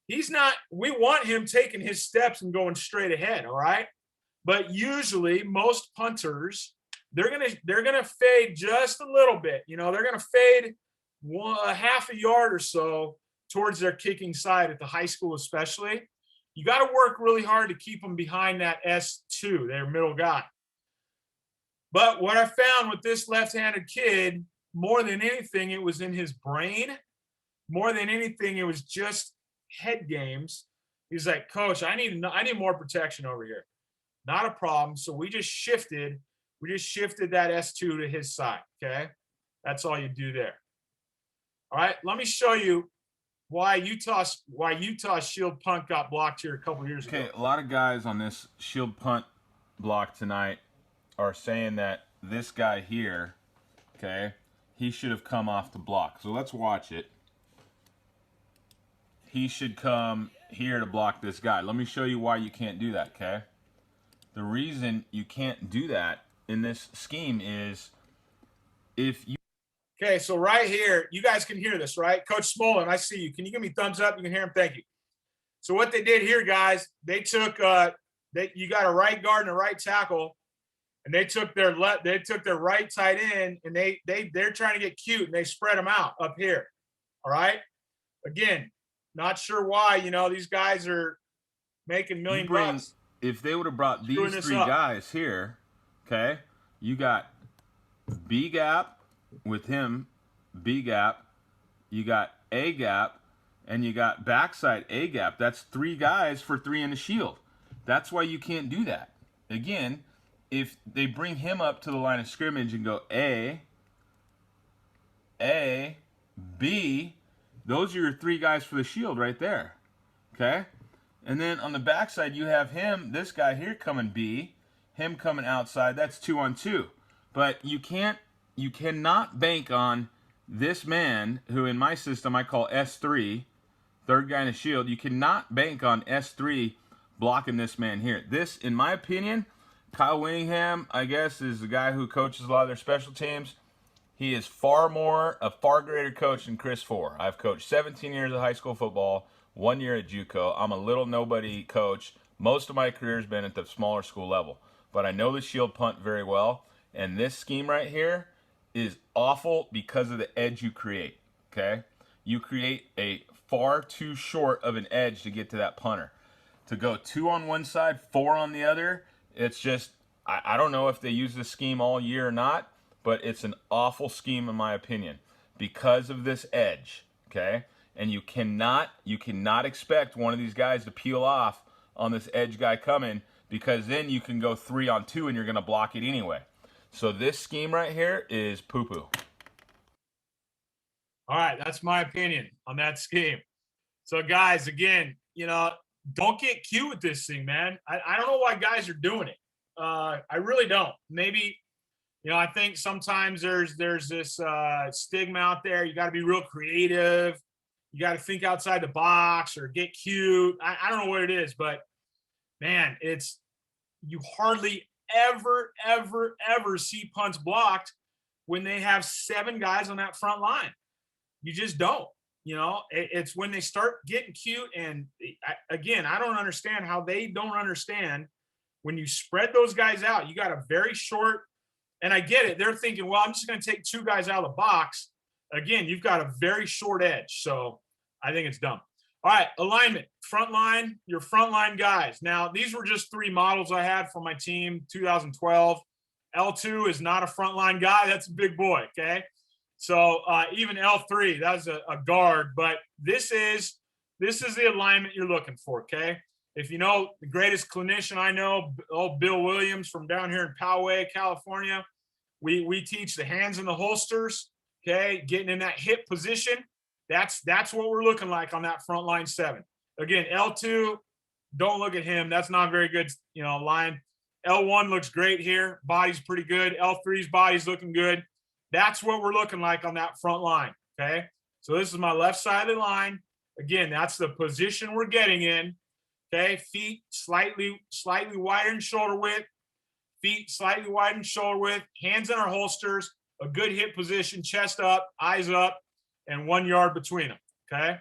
We want him taking his steps and going straight ahead, all right? But usually most punters, they're gonna fade just a little bit. They're gonna fade a half a yard or so towards their kicking side at the high school, especially. You got to work really hard to keep them behind that S2, their middle guy. But what I found with this left-handed kid, more than anything, it was in his brain. More than anything, it was just head games. He's like, coach, I need more protection over here. Not a problem. So we just shifted that S2 to his side. Okay. That's all you do there. All right. Let me show you why Utah's shield punt got blocked here a couple years ago. Okay. A lot of guys on this shield punt block tonight are saying that this guy here, okay, he should have come off the block. So let's watch it. He should come here to block this guy. Let me show you why you can't do that, okay? The reason you can't do that in this scheme is if you... Okay, so right here, you guys can hear this, right? Coach Smolin, I see you. Can you give me a thumbs up? You can hear him. Thank you. So what they did here, guys, they took you got a right guard and a right tackle, and they took their right tight end, and they're trying to get cute, and they spread them out up here. All right. Again, not sure why. These guys are making $1 million. If they would have brought these three guys here, okay, you got B gap with him, B gap, you got A gap, and you got backside A gap. That's 3 guys for 3 in the shield. That's why you can't do that. Again, if they bring him up to the line of scrimmage and go A, B, those are your 3 guys for the shield right there, okay? And then on the backside, you have him, this guy here coming B, him coming outside. That's 2 on 2. But you cannot bank on this man, who in my system I call S3, third guy in the shield. You cannot bank on S3 blocking this man here. This, in my opinion, Kyle Winningham, I guess, is the guy who coaches a lot of their special teams. He is a far greater coach than Chris Fore. I've coached 17 years of high school football, 1 year at JUCO. I'm a little nobody coach. Most of my career has been at the smaller school level. But I know the shield punt very well. And this scheme right here is awful because of the edge you create, okay? You create a far too short of an edge to get to that punter. To go 2 on one side, 4 on the other, it's just, I don't know if they use this scheme all year or not, but it's an awful scheme in my opinion because of this edge, okay? And you cannot expect one of these guys to peel off on this edge guy coming, because then you can go 3 on 2 and you're going to block it anyway. So this scheme right here is poo-poo. All right, that's my opinion on that scheme. So guys, again, don't get cute with this thing, man. I don't know why guys are doing it. I really don't. Maybe, I think sometimes there's this stigma out there. You got to be real creative. You got to think outside the box or get cute. I don't know what it is, but man, you hardly ever see punts blocked when they have 7 guys on that front line. You just don't. It's when they start getting cute. And again, I don't understand how they don't understand when you spread those guys out. You got a very short, and I get it. They're thinking, well, I'm just going to take two guys out of the box. Again, you've got a very short edge. So I think it's dumb. All right, alignment, front line, your front line guys. Now, these were just 3 models I had for my team, 2012. L2 is not a front line guy. That's a big boy, okay? So even L3, that's a guard. But this is the alignment you're looking for, okay? If you know the greatest clinician I know, old Bill Williams from down here in Poway, California, we teach the hands in the holsters, okay? Getting in that hip position. That's what we're looking like on that front line 7. Again, L2, don't look at him. That's not very good, line. L1 looks great here. Body's pretty good. L3's body's looking good. That's what we're looking like on that front line, okay? So this is my left side of the line. Again, that's the position we're getting in, okay? Feet slightly wider in shoulder width. Feet slightly wider in shoulder width. Hands in our holsters. A good hip position, chest up, eyes up, and 1 yard between them, okay?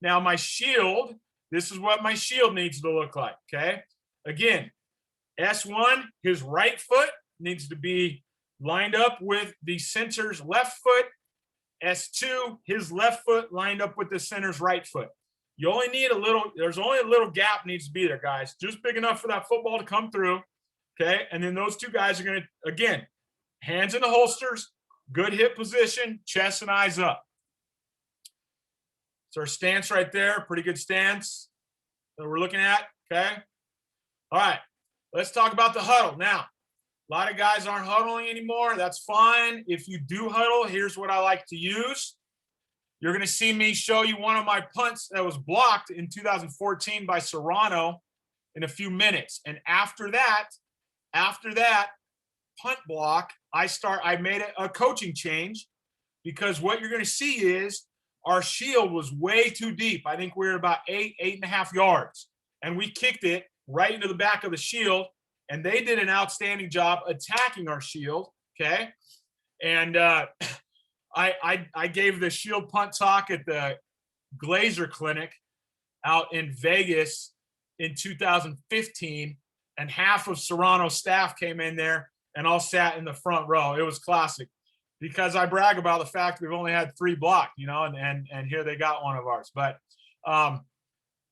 Now my shield, this is what my shield needs to look like, okay? Again, S1, his right foot needs to be lined up with the center's left foot. S2, his left foot lined up with the center's right foot. You only need there's only a little gap needs to be there, guys. Just big enough for that football to come through, okay? And then those 2 guys are going to, again, hands in the holsters, good hip position, chest and eyes up. So our stance right there, pretty good stance that we're looking at, okay? All right, let's talk about the huddle. Now, a lot of guys aren't huddling anymore. That's fine. If you do huddle, here's what I like to use. You're going to see me show you one of my punts that was blocked in 2014 by Serrano in a few minutes. And after that punt block, I made a coaching change, because what you're going to see is our shield was way too deep. I think we were about 8.5 yards, and we kicked it right into the back of the shield, and they did an outstanding job attacking our shield, okay? And I gave the shield punt talk at the Glazer Clinic out in Vegas in 2015, and half of Serrano's staff came in there and all sat in the front row. It was classic, because I brag about the fact we've only had 3 blocked, and here they got one of ours. But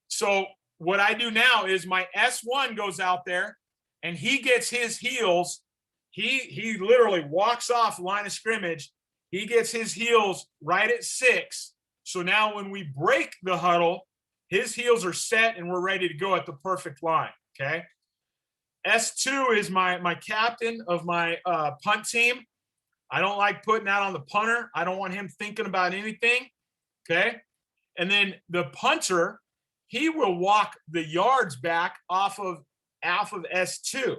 so what I do now is my S1 goes out there and he gets his heels. He literally walks off line of scrimmage. He gets his heels right at 6. So now when we break the huddle, his heels are set and we're ready to go at the perfect line, okay? S2 is my captain of my punt team. I don't like putting that on the punter. I don't want him thinking about anything, okay? And then the punter, he will walk the yards back off of S2.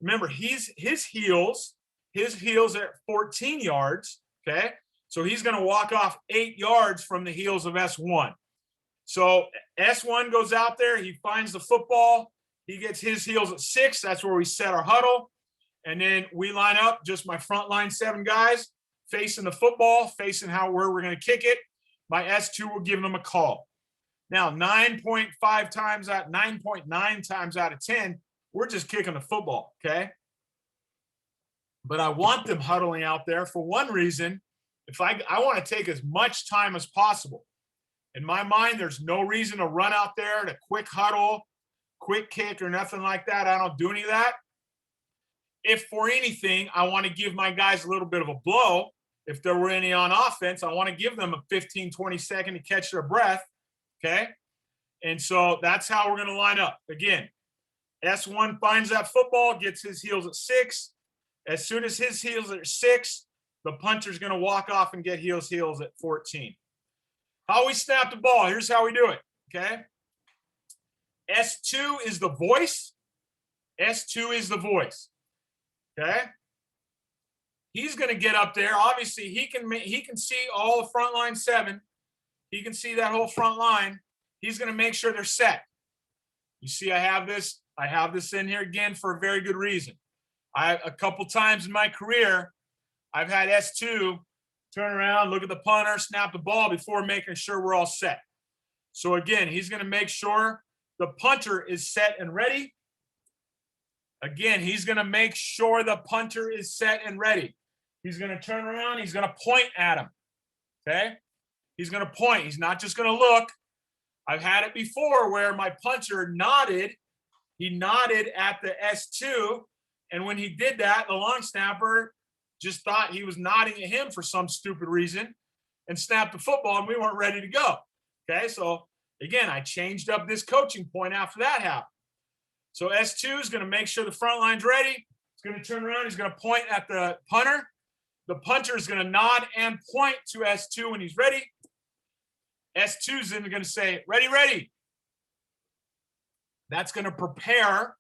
Remember, his heels at 14 yards, okay? So he's going to walk off 8 yards from the heels of S1. So S1 goes out there, he finds the football, he gets his heels at 6. That's where we set our huddle. And then we line up, just my front line 7 guys facing the football, facing where we're going to kick it. My S2 will give them a call. Now, 9.9 times out of 10, we're just kicking the football, okay? But I want them huddling out there for one reason. If I want to take as much time as possible. In my mind, there's no reason to run out there to quick huddle, quick kick, or nothing like that. I don't do any of that. If for anything, I want to give my guys a little bit of a blow. If there were any on offense, I want to give them a 15, 20 second to catch their breath, okay? And so that's how we're going to line up. Again, S1 finds that football, gets his heels at 6. As soon as his heels are at 6, the punter's going to walk off and get his heels at 14. How we snap the ball, here's how we do it, okay? S2 is the voice. S2 is the voice, okay? He's going to get up there. Obviously, he can see all the front line 7. He can see that whole front line. He's going to make sure they're set. You see, I have this in here again for a very good reason. A couple times in my career, I've had S2 turn around, look at the punter, snap the ball before making sure we're all set. So again, he's going to make sure the punter is set and ready. Again, he's going to make sure the punter is set and ready. He's going to turn around. He's going to point at him. Okay? He's going to point. He's not just going to look. I've had it before where my punter nodded. He nodded at the S2. And when he did that, the long snapper just thought he was nodding at him for some stupid reason and snapped the football, and we weren't ready to go. Okay? So, again, I changed up this coaching point after that happened. So S2 is going to make sure the front line's ready. He's going to turn around. He's going to point at the punter. The punter is going to nod and point to S2 when he's ready. S2 is then going to say, ready, ready. That's going to prepare.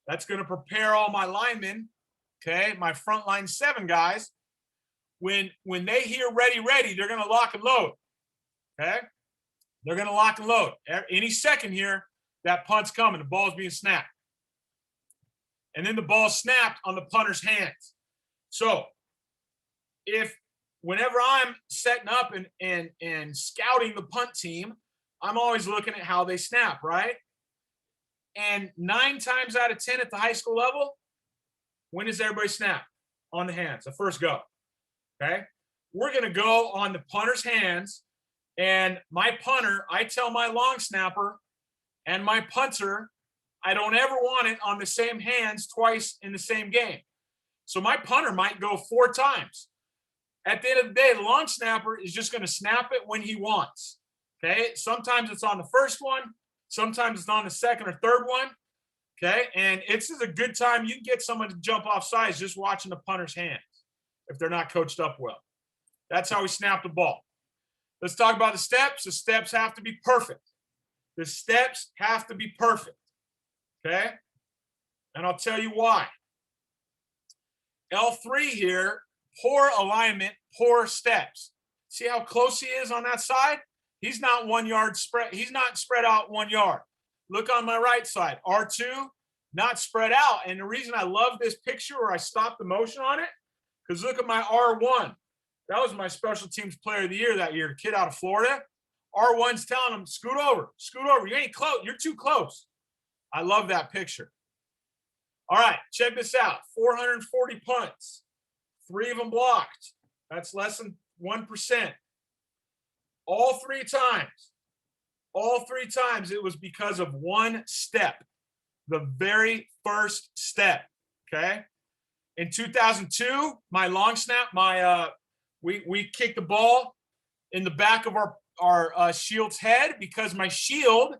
That's going to prepare all my linemen, okay, my front line 7 guys. When they hear ready, ready, they're going to lock and load, okay? They're going to lock and load. Any second here, that punt's coming. The ball's being snapped. And then the ball's snapped on the punter's hands. So whenever I'm setting up and scouting the punt team, I'm always looking at how they snap, right? And 9 times out of 10 at the high school level, when does everybody snap? On the hands, the first go, okay? We're going to go on the punter's hands, and my punter, I tell my long snapper and my punter, I don't ever want it on the same hands twice in the same game. So my punter might go 4 times. At the end of the day, the long snapper is just going to snap it when he wants, okay? Sometimes it's on the first one. Sometimes it's on the second or third one, okay? And it's a good time. You can get someone to jump off sides just watching the punter's hands if they're not coached up well. That's how we snap the ball. Let's talk about the steps. The steps have to be perfect. The steps have to be perfect, okay? And I'll tell you why. L3 here, poor alignment, poor steps. See how close he is on that side? He's not 1 yard spread. He's not spread out 1 yard. Look on my right side. R2, not spread out. And the reason I love this picture where I stopped the motion on it, because look at my R1. That was my special teams player of the year that year, the kid out of Florida. R1's telling him, scoot over. You ain't close. You're too close. I love that picture. All right, check this out. 440 punts. 3 of them blocked. That's less than 1%. All 3 times it was because of one step, the very first step, okay? In 2002, my long snap, we kicked the ball in the back of our shield's head because my shield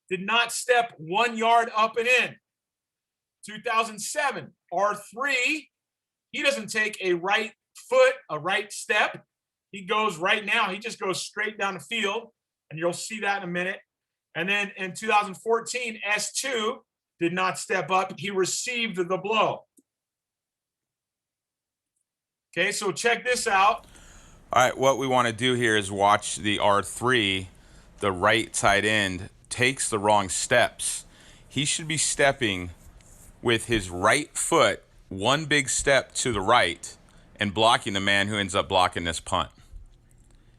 did not step 1 yard up and in. 2007, R3, he doesn't take a right foot, a right step. He goes right now. He just goes straight down the field, and you'll see that in a minute. And then in 2014, S2 did not step up. He received the blow. Okay, so check this out. All right, what we want to do here is watch the R3, the right tight end, takes the wrong steps. He should be stepping with his right foot, one big step to the right, and blocking the man who ends up blocking this punt.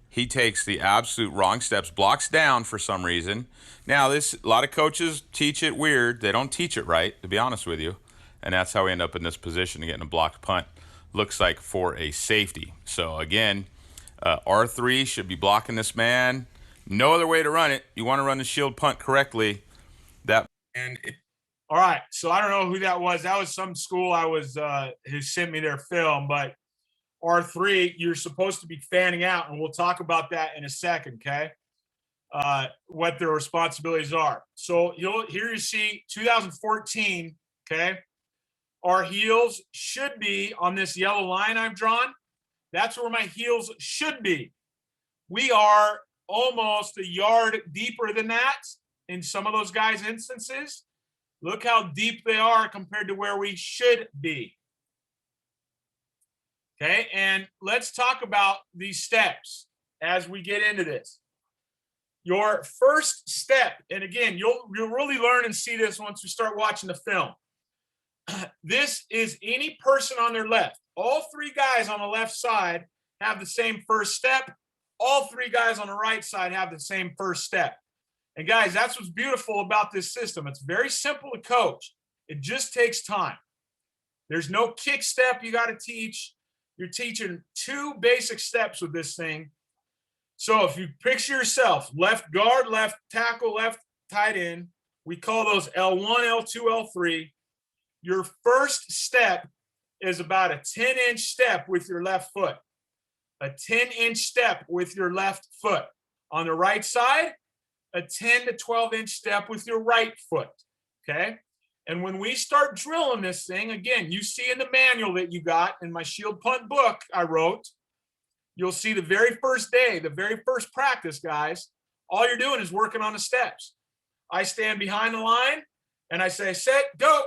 He takes the absolute wrong steps, blocks down for some reason. Now, a lot of coaches teach it weird. They don't teach it right, to be honest with you. And that's how we end up in this position of getting a blocked punt. Looks like for a safety. So, again, R3 should be blocking this man. No other way to run it. You want to run the shield punt correctly. All right, so I don't know who that was. That was some school who sent me their film, but R3, you're supposed to be fanning out, and we'll talk about that in a second, okay? What their responsibilities are. So here you see 2014, okay? Our heels should be on this yellow line I've drawn. That's where my heels should be. We are almost a yard deeper than that in some of those guys' instances. Look how deep they are compared to where we should be. Okay, and let's talk about these steps as we get into this. Your first step, and again, you'll really learn and see this once we start watching the film. This is any person on their left. All 3 guys on the left side have the same first step. All 3 guys on the right side have the same first step. And guys, that's what's beautiful about this system. It's very simple to coach. It just takes time. There's no kick step you got to teach. You're teaching 2 basic steps with this thing. So if you picture yourself, left guard, left tackle, left tight end, we call those L1, L2, L3. Your first step is about a 10-inch step with your left foot. A 10-inch step with your left foot. On the right side, a 10 to 12-inch step with your right foot, okay? And when we start drilling this thing, again, you see in the manual that you got in my Shield Punt book I wrote, you'll see the very first day, the very first practice, guys, all you're doing is working on the steps. I stand behind the line, and I say, set, go,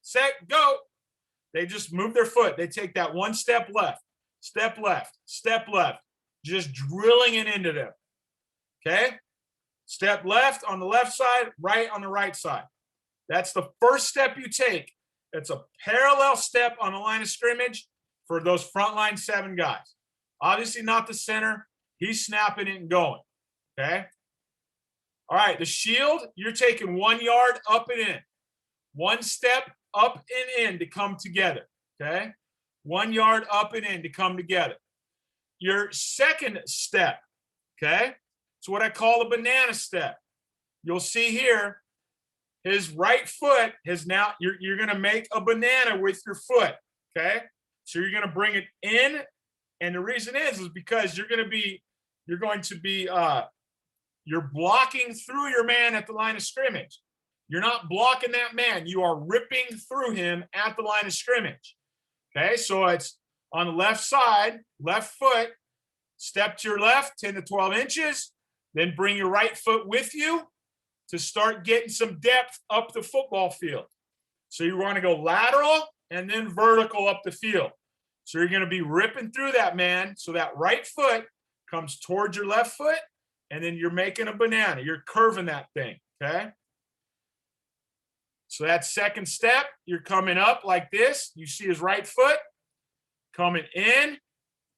set, go. They just move their foot. They take that 1 step left, step left, step left, just drilling it into them, okay? Step left on the left side, right on the right side. That's the first step you take. It's a parallel step on the line of scrimmage for those frontline 7 guys. Obviously not the center. He's snapping it and going, okay? All right, the shield, you're taking 1 yard up and in. 1 step up and in to come together, okay? 1 yard up and in to come together. Your second step, okay? It's what I call a banana step. You'll see here, his right foot has now, you're going to make a banana with your foot, okay? So you're going to bring it in, and the reason is because you're blocking through your man at the line of scrimmage. You're not blocking that man. You are ripping through him at the line of scrimmage, okay? So it's on the left side, left foot, step to your left 10 to 12 inches, then bring your right foot with you to start getting some depth up the football field. So you want to go lateral and then vertical up the field. So you're going to be ripping through that man. So that right foot comes towards your left foot, and then you're making a banana. You're curving that thing, okay? So that second step, you're coming up like this. You see his right foot coming in,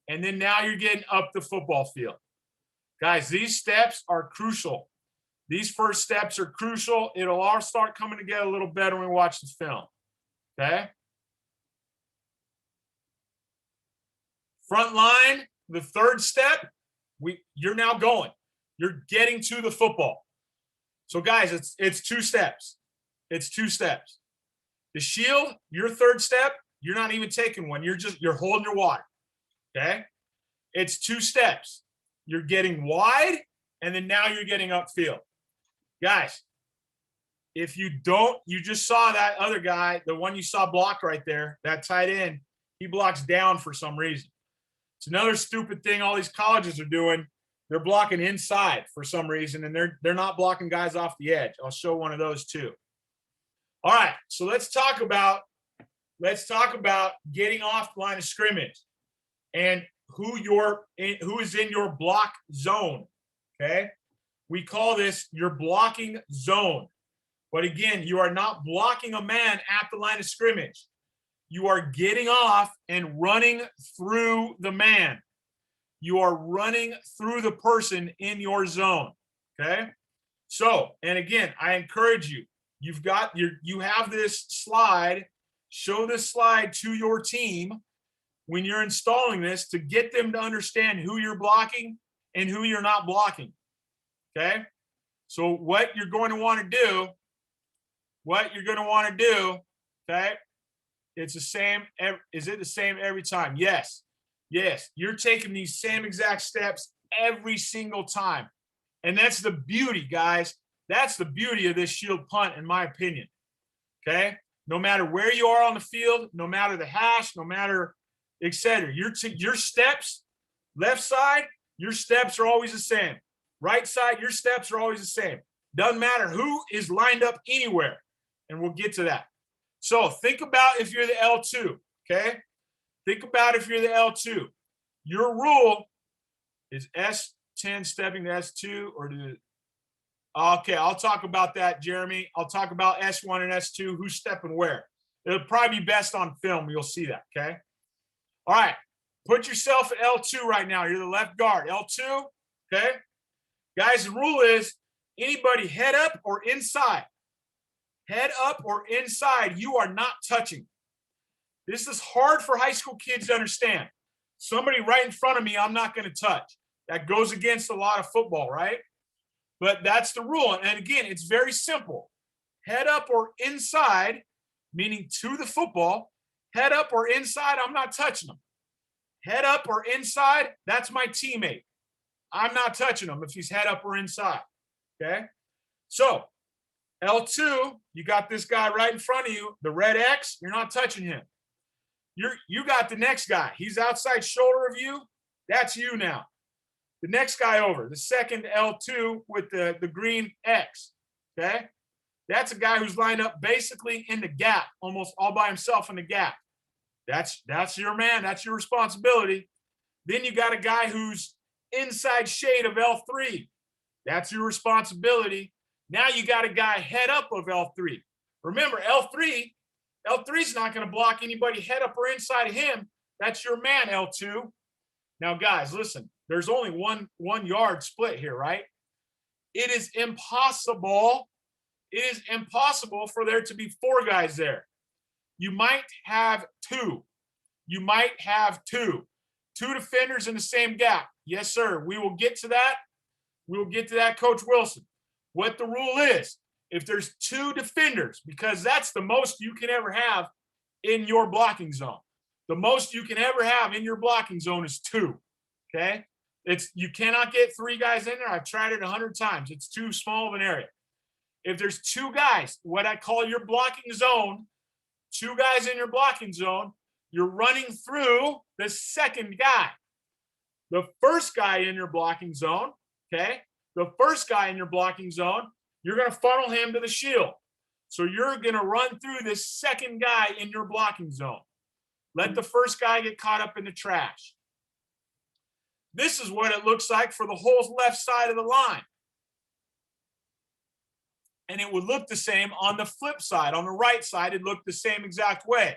and then now you're getting up the football field. Guys, these steps are crucial. These first steps are crucial. It'll all start coming together a little better when we watch the film, okay? Front line, the third step, you're now going. You're getting to the football. So, guys, it's 2 steps. It's 2 steps. The shield, your third step, you're not even taking one. You're holding your water, okay? It's 2 steps. You're getting wide, and then now you're getting upfield. Guys, if you just saw that other guy, the one you saw blocked right there, that tight end, he blocks down for some reason. It's another stupid thing all these colleges are doing. They're blocking inside for some reason, and they're not blocking guys off the edge. I'll show one of those too. All right, so let's talk about getting off the line of scrimmage and who is in your block zone, okay? We call this your blocking zone. But again, you are not blocking a man at the line of scrimmage. You are getting off and running through the man. You are running through the person in your zone, okay? So, and again, I encourage you, you have this slide, show this slide to your team when you're installing this to get them to understand who you're blocking and who you're not blocking, okay? So what you're going to want to do, okay, it's the same. Is it the same every time? Yes. Yes. You're taking these same exact steps every single time. And that's the beauty, guys. That's the beauty of this shield punt, in my opinion. Okay? No matter where you are on the field, no matter the hash, no matter, etc. Your steps, left side, your steps are always the same. Right side, your steps are always the same. Doesn't matter who is lined up anywhere. And we'll get to that. So think about if you're the L2, okay? Think about if you're the L2. Your rule is S10 stepping to S2 okay, I'll talk about that, Jeremy. I'll talk about S1 and S2, who's stepping where. It'll probably be best on film. You'll see that, okay? All right, Put yourself at L2 right now. You're the left guard. L2, okay? Guys, the rule is anybody head up or inside. Head up or inside, you are not touching. This is hard for high school kids to understand. Somebody right in front of me, I'm not going to touch. That goes against a lot of football, right? But that's the rule. And again, it's very simple. Head up or inside, meaning to the football. Head up or inside, I'm not touching them. Head up or inside, that's my teammate. I'm not touching him if he's head up or inside, okay? So L2, you got this guy right in front of you, the red X, you're not touching him. You got the next guy. He's outside shoulder of you. That's you now. The next guy over, the second L2 with the green X, okay? That's a guy who's lined up basically in the gap, almost all by himself in the gap. That's your man. That's your responsibility. Then you got a guy who's inside shade of L3. That's your responsibility. Now you got a guy head up of L3. Remember, L3 is not going to block anybody head up or inside of him. That's your man, L2. Now, guys, listen, there's only one yard split here, right? It is impossible. It is impossible for there to be 4 guys there. You might have 2. You might have 2. 2 defenders in the same gap. Yes, sir. We will get to that. We will get to that, Coach Wilson. What the rule is, if there's 2 defenders, because that's the most you can ever have in your blocking zone. The most you can ever have in your blocking zone is 2, okay? You cannot get 3 guys in there. I've tried it 100 times. It's too small of an area. If there's 2 guys, what I call your blocking zone, 2 guys in your blocking zone, you're running through the second guy. The first guy in your blocking zone, okay? The first guy in your blocking zone, you're going to funnel him to the shield. So you're going to run through this second guy in your blocking zone. Let the first guy get caught up in the trash. This is what it looks like for the whole left side of the line. And it would look the same on the flip side. On the right side, it looked the same exact way.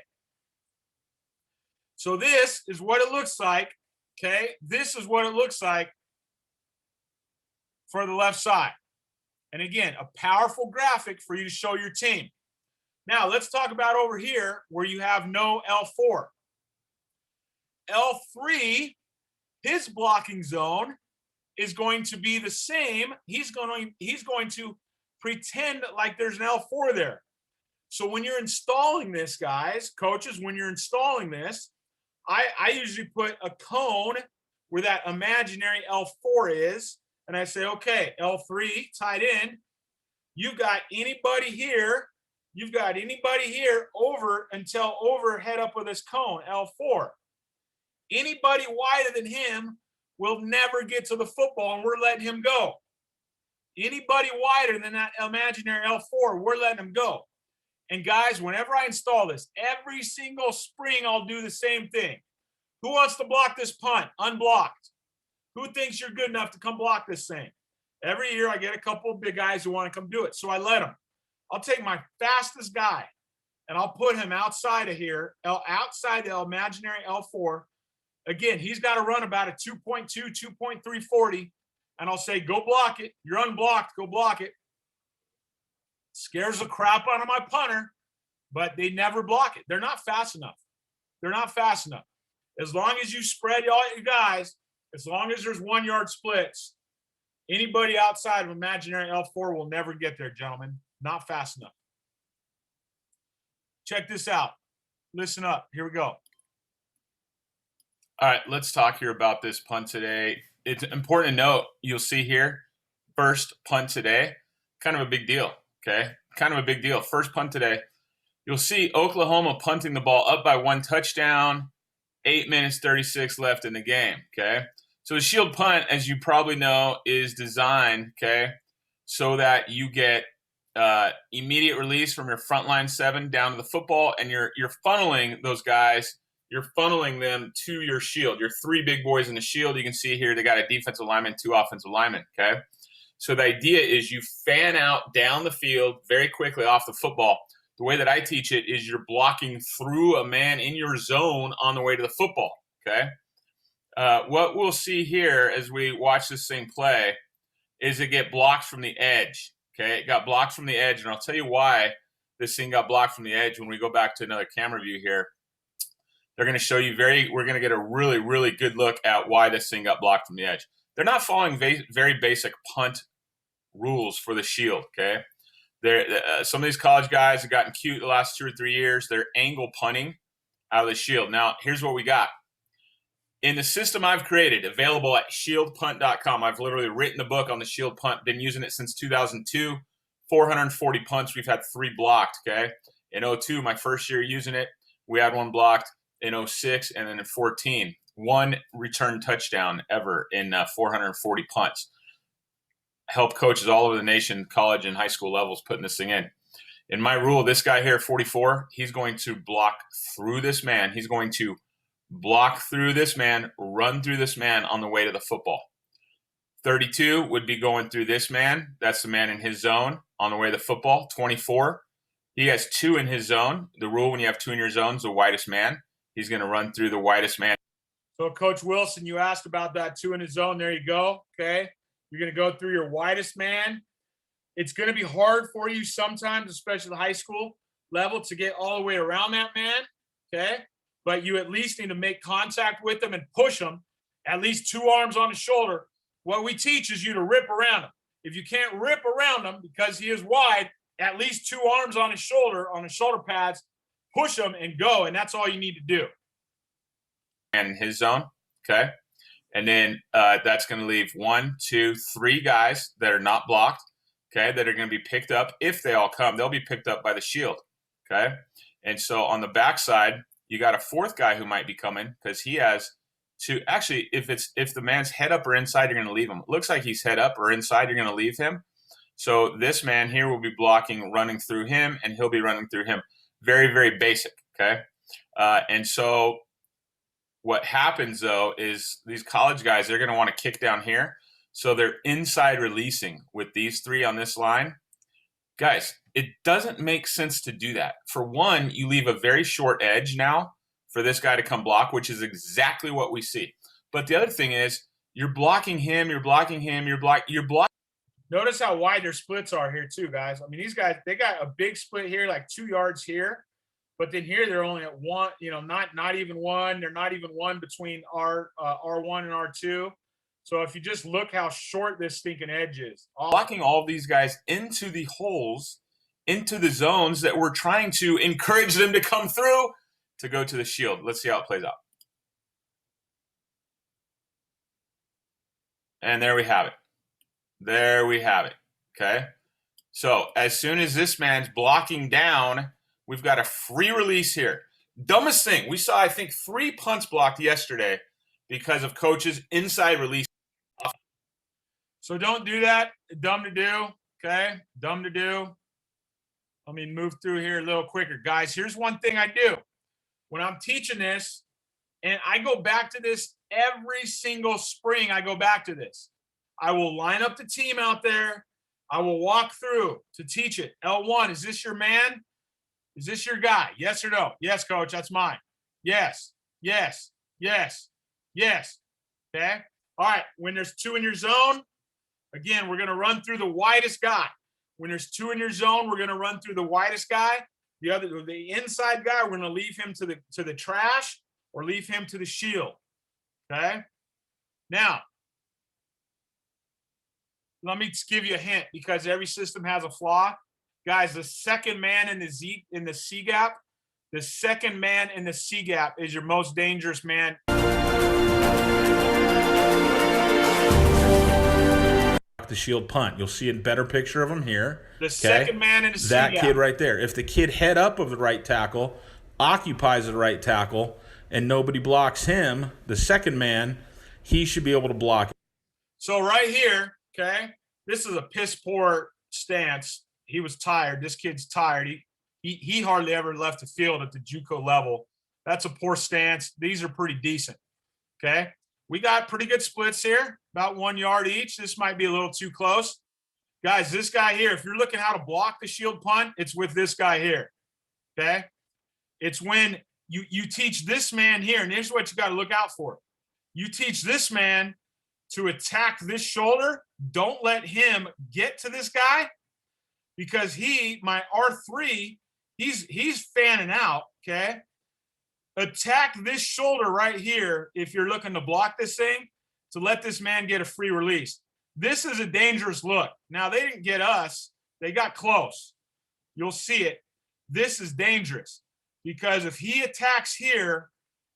So this is what it looks like, okay? This is what it looks like for the left side. And again, a powerful graphic for you to show your team. Now, let's talk about over here where you have no L4. L3, his blocking zone is going to be the same. He's going to pretend like there's an L4 there. So when you're installing this, guys, coaches, when you're installing this, I usually put a cone where that imaginary L4 is. And I say, okay, L3 tight end, you got anybody here. You've got anybody here over until over head up with this cone, L4. Anybody wider than him will never get to the football, and we're letting him go. Anybody wider than that imaginary L4, we're letting him go. And guys, whenever I install this, every single spring, I'll do the same thing. Who wants to block this punt? Unblocked. Who thinks you're good enough to come block this thing? Every year I get a couple of big guys who want to come do it. So I let them. I'll take my fastest guy and I'll put him outside of here, outside the imaginary L4. Again, he's got to run about a 2.2, 2.340. And I'll say, go block it. You're unblocked. Go block it. Scares the crap out of my punter, but they never block it. They're not fast enough. They're not fast enough. As long as you spread all your guys, as long as there's 1 yard splits, anybody outside of imaginary L4 will never get there, gentlemen. Not fast enough. Check this out. Listen up. Here we go. All right, let's talk here about this punt today. It's important to note, you'll see here, first punt today, kind of a big deal, okay? Kind of a big deal. First punt today. You'll see Oklahoma punting the ball up by 1 touchdown, 8 minutes, 36 left in the game, okay? So a shield punt, as you probably know, is designed, okay, so that you get immediate release from your frontline 7 down to the football, and you're funneling those guys. You're funneling them to your shield. Your 3 big boys in the shield. You can see here they got a defensive lineman, 2 offensive linemen, okay? So the idea is you fan out down the field very quickly off the football. The way that I teach it is you're blocking through a man in your zone on the way to the football, okay? what we'll see here as we watch this thing play is it get blocked from the edge. Okay, it got blocked from the edge, and I'll tell you why this thing got blocked from the edge when we go back to another camera view here. They're going to show you we're going to get a really, really good look at why this thing got blocked from the edge. They're not following very basic punt rules for the Shield, okay? Some of these college guys have gotten cute the last 2 or 3 years. They're angle punting out of the Shield. Now, here's what we got. In the system I've created, available at shieldpunt.com, I've literally written the book on the Shield Punt, been using it since 2002, 440 punts. We've had 3 blocked, okay? In 02, my first year using it, we had 1 blocked. In 06, and then in 14, 1 return touchdown ever in 440 punts. Help coaches all over the nation, college and high school levels, putting this thing in. In my rule, this guy here, 44, he's going to block through this man. He's going to block through this man, run through this man on the way to the football. 32 would be going through this man. That's the man in his zone on the way to the football. 24, he has 2 in his zone. The rule when you have 2 in your zone is the widest man. He's going to run through the widest man. So, Coach Wilson, you asked about that 2 in his zone. There you go. Okay. You're going to go through your widest man. It's going to be hard for you sometimes, especially the high school level, to get all the way around that man. Okay. But you at least need to make contact with him and push him, at least 2 arms on his shoulder. What we teach is you to rip around him. If you can't rip around him because he is wide, at least 2 arms on his shoulder pads, push him and go, and that's all you need to do. And his zone, okay? And then that's going to leave 1, 2, 3 guys that are not blocked, okay, that are going to be picked up. If they all come, they'll be picked up by the Shield, okay? And so on the backside, you got a 4th guy who might be coming because he has to – actually, if the man's head up or inside, you're going to leave him. It looks like he's head up or inside, you're going to leave him. So this man here will be blocking, running through him, and he'll be running through him. Very, very basic, okay? And so what happens, though, is these college guys, they're going to want to kick down here. So they're inside releasing with these 3 on this line. Guys, it doesn't make sense to do that. For one, you leave a very short edge now for this guy to come block, which is exactly what we see. But the other thing is you're blocking him, you're blocking him, you're blocking. Notice how wide their splits are here too, guys. I mean, these guys, they got a big split here, like 2 yards here. But then here they're only at 1, not even 1. They're not even 1 between R1 and R2. So if you just look how short this stinking edge is. Blocking all of these guys into the holes, into the zones that we're trying to encourage them to come through to go to the Shield. Let's see how it plays out. And there we have it. There we have it, okay? So as soon as this man's blocking down, we've got a free release here. Dumbest thing, we saw, I think, 3 punts blocked yesterday because of coaches inside release. So don't do that. Dumb to do, okay? Dumb to do. Let me move through here a little quicker. Guys, here's one thing I do. When I'm teaching this, and I go back to this every single spring, I go back to this. I will line up the team out there. I will walk through to teach it. L1, is this your man? Is this your guy? Yes or no? Yes, coach, that's mine. Yes, yes, yes, yes. Okay? All right, when there's 2 in your zone, again, we're going to run through the widest guy. When there's 2 in your zone, we're going to run through the widest guy. The inside guy, we're going to leave him to the trash or leave him to the Shield. Okay? Now, let me give you a hint because every system has a flaw. Guys, the second man in the C gap, the second man in the C gap is your most dangerous man. The Shield punt. You'll see a better picture of him here. The second man in the C gap. That kid right there. If the kid head up of the right tackle, occupies the right tackle, and nobody blocks him, the second man, he should be able to block it. So right here, okay, this is a piss poor stance. He was tired. This kid's tired. He hardly ever left the field at the JUCO level. That's a poor stance. These are pretty decent, okay? We got pretty good splits here, about 1 yard each. This might be a little too close. Guys, this guy here, if you're looking how to block the Shield punt, it's with this guy here, okay? It's when you teach this man here, and here's what you got to look out for. You teach this man to attack this shoulder. Don't let him get to this guy, because my R3, he's fanning out, okay? Attack this shoulder right here if you're looking to block this thing, to let this man get a free release. This is a dangerous look. Now, they didn't get us. They got close. You'll see it. This is dangerous, because if he attacks here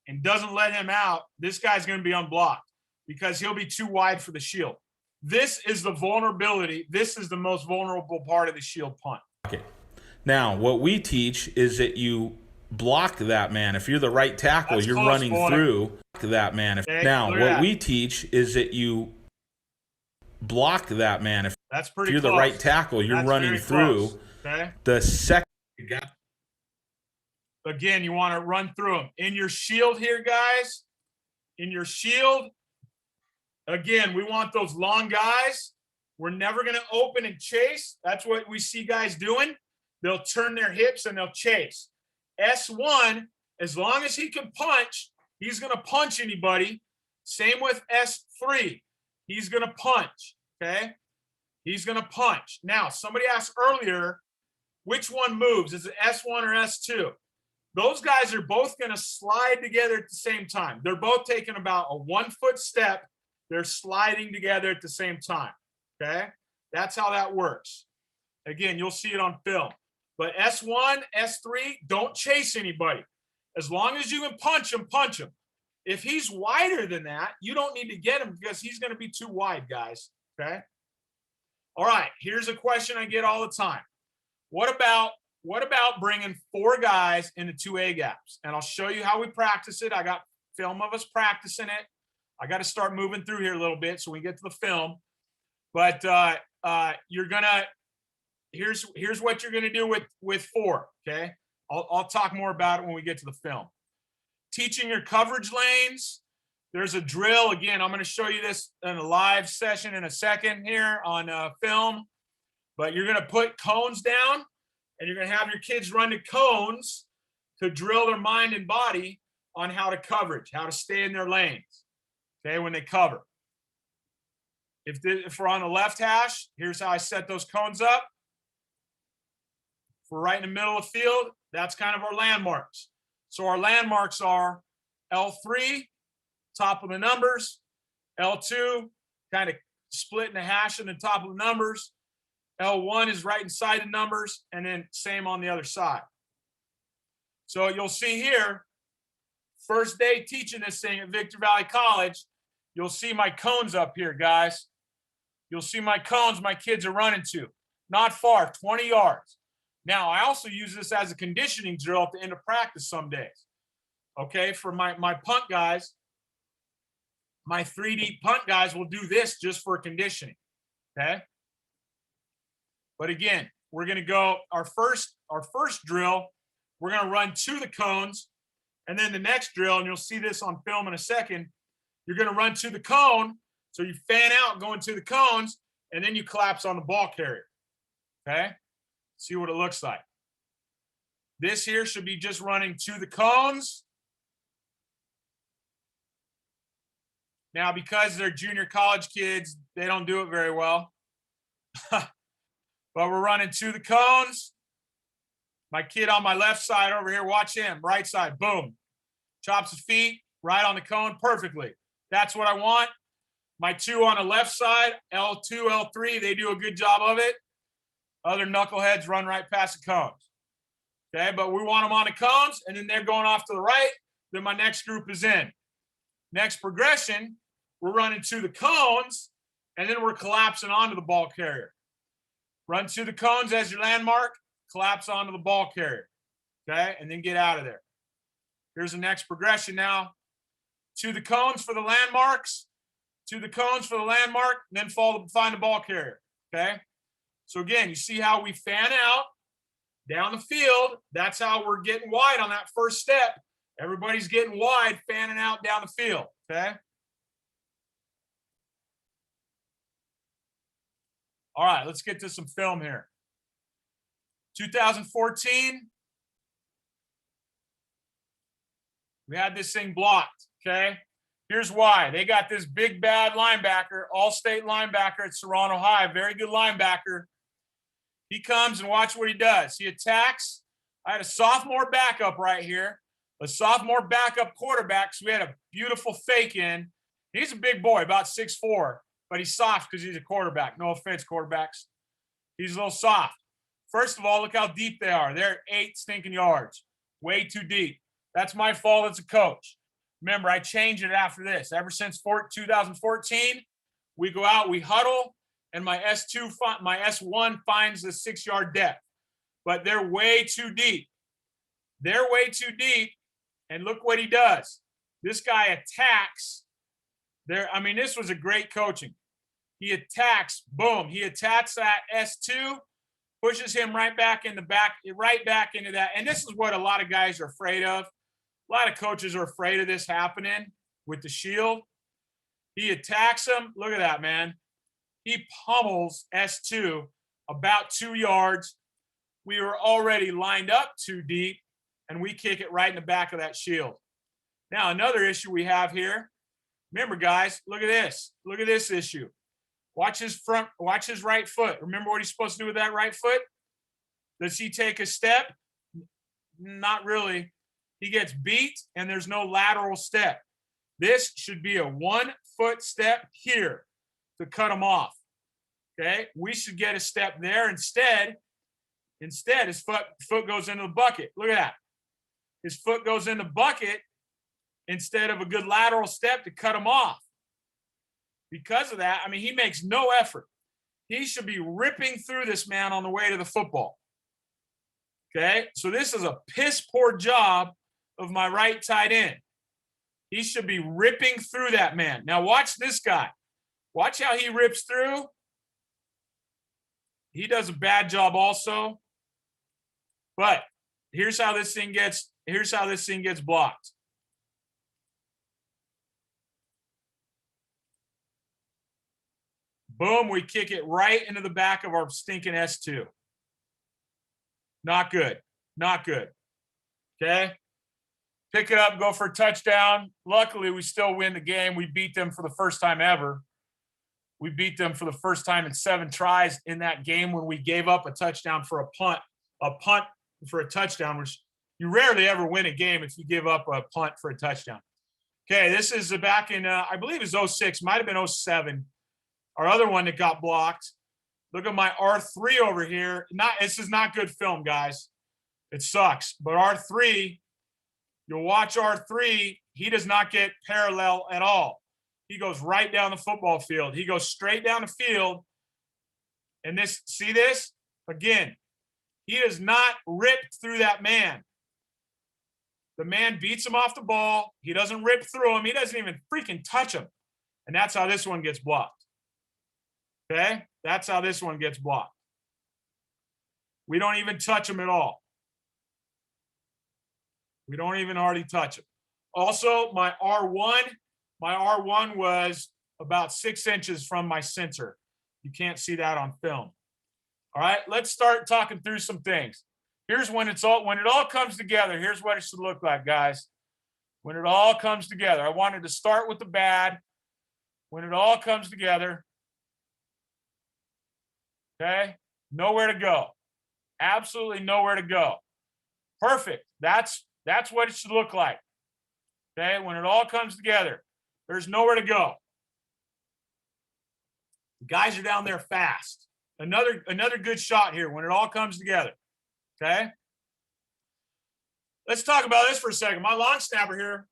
and doesn't let him out, this guy's going to be unblocked, because he'll be too wide for the shield. This is the vulnerability. This is the most vulnerable part of the shield punt. Okay. Now, what we teach is that you block that man. If you're the right tackle, That's you're close, running boy. through that man. Okay, now, look at what that. we teach is that you block that man. If That's pretty you're close. the right tackle, you're That's running very through close, okay? the second. Again, you want to run through them. In your shield here, guys, in your shield, again, we want those long guys. We're never going to open and chase. That's what we see guys doing. They'll turn their hips and they'll chase. S1, as long as he can punch, he's going to punch anybody. Same with S3. He's going to punch, okay? He's going to punch. Now, somebody asked earlier, which one moves? Is it S1 or S2? Those guys are both going to slide together at the same time. They're both taking about a 1 foot step. They're sliding together at the same time, okay? That's how that works. Again, you'll see it on film. But S1, S3, don't chase anybody. As long as you can punch him, punch him. If he's wider than that, you don't need to get him, because he's going to be too wide, guys, okay? All right, here's a question I get all the time. What about bringing 4 guys into 2A gaps? And I'll show you how we practice it. I got film of us practicing it. I got to start moving through here a little bit so we get to the film. But here's what you're gonna do with Fore. Okay, I'll talk more about it when we get to the film. Teaching your coverage lanes. There's a drill. Again, I'm going to show you this in a live session in a second here on film. But you're going to put cones down, and you're going to have your kids run to cones to drill their mind and body on how to coverage, how to stay in their lanes, okay, when they cover. If we're on the left hash, here's how I set those cones up. If we're right in the middle of the field, that's kind of our landmarks. So our landmarks are L3, top of the numbers, L2, kind of split in the hash in the top of the numbers, L1 is right inside the numbers, and then same on the other side. So you'll see here, first day teaching this thing at Victor Valley College, you'll see my cones up here, guys. You'll see my cones my kids are running to. Not far, 20 yards. Now, I also use this as a conditioning drill at the end of practice some days. Okay, for my punt guys, my 3D punt guys will do this just for conditioning, okay? But again, we're going to go our first drill, we're going to run to the cones, and then the next drill, and you'll see this on film in a second, you're going to run to the cone, so you fan out going to the cones, and then you collapse on the ball carrier, okay? See what it looks like. This here should be just running to the cones. Now, because they're junior college kids, they don't do it very well. But we're running to the cones. My kid on my left side over here, watch him, right side, boom. Chops his feet, right on the cone perfectly. That's what I want. My two on the left side, L2, L3, they do a good job of it. Other knuckleheads run right past the cones. Okay, but we want them on the cones, and then they're going off to the right. Then my next group is in. Next progression, we're running to the cones, and then we're collapsing onto the ball carrier. Run to the cones as your landmark, collapse onto the ball carrier, okay, and then get out of there. Here's the next progression now. To the cones for the landmarks, to the cones for the landmark, and then find the ball carrier, okay? So again, you see how we fan out down the field. That's how we're getting wide on that first step. Everybody's getting wide, fanning out down the field, okay? All right, let's get to some film here. 2014, we had this thing blocked, okay? Here's why. They got this big, bad linebacker, all-state linebacker at Serrano High, very good linebacker. He comes and watch what he does. He attacks. I had a sophomore backup right here, a sophomore backup quarterback, so we had a beautiful fake in. He's a big boy, about 6'4", but he's soft because he's a quarterback. No offense, quarterbacks. He's a little soft. First of all, look how deep they are. They're 8 stinking yards. Way too deep. That's my fault as a coach. Remember, I changed it after this. Ever since 2014, we go out, we huddle, and my S1 finds the 6-yard depth. But they're way too deep. They're way too deep, and look what he does. This guy attacks. This was a great coaching. He attacks, boom. He attacks that S2, pushes him right back into that. And this is what a lot of guys are afraid of. A lot of coaches are afraid of this happening with the shield. He attacks him. Look at that, man. He pummels S2 about 2 yards. We were already lined up too deep, and we kick it right in the back of that shield. Now, another issue we have here. Remember, guys, look at this. Look at this issue. Watch his right foot. Remember what he's supposed to do with that right foot? Does he take a step? Not really. He gets beat, and there's no lateral step. This should be a 1-foot step here to cut him off. Okay? We should get a step there. Instead, his foot goes into the bucket. Look at that. His foot goes in the bucket instead of a good lateral step to cut him off. Because of that, he makes no effort. He should be ripping through this man on the way to the football. Okay? So this is a piss-poor job of my right tight end. He should be ripping through that man. Now watch this guy. Watch how he rips through. He does a bad job also. But here's how this thing gets blocked. Boom, we kick it right into the back of our stinking S2. Not good. Not good. Okay? Pick it up, go for a touchdown. Luckily, we still win the game. We beat them for the first time ever. We beat them for the first time in 7 tries in that game when we gave up a touchdown for a punt. A punt for a touchdown, which you rarely ever win a game if you give up a punt for a touchdown. Okay, this is back in, I believe it was 06, might have been 07. Our other one that got blocked. Look at my R3 over here. This is not good film, guys. It sucks. But R3, you'll watch R3, he does not get parallel at all. He goes right down the football field. He goes straight down the field. And see this? Again, he does not rip through that man. The man beats him off the ball. He doesn't rip through him. He doesn't even freaking touch him. And that's how this one gets blocked. Okay? That's how this one gets blocked. We don't even touch him at all. We don't even hardly touch him. Also, my R1 was about 6 inches from my center. You can't see that on film. All right, let's start talking through some things. Here's when it all comes together. Here's what it should look like, guys. When it all comes together. I wanted to start with the bad. When it all comes together. Okay? Nowhere to go. Absolutely nowhere to go. Perfect. That's what it should look like. Okay? When it all comes together, there's nowhere to go. The guys are down there fast. Another good shot here when it all comes together. Okay? Let's talk about this for a second. My long snapper here,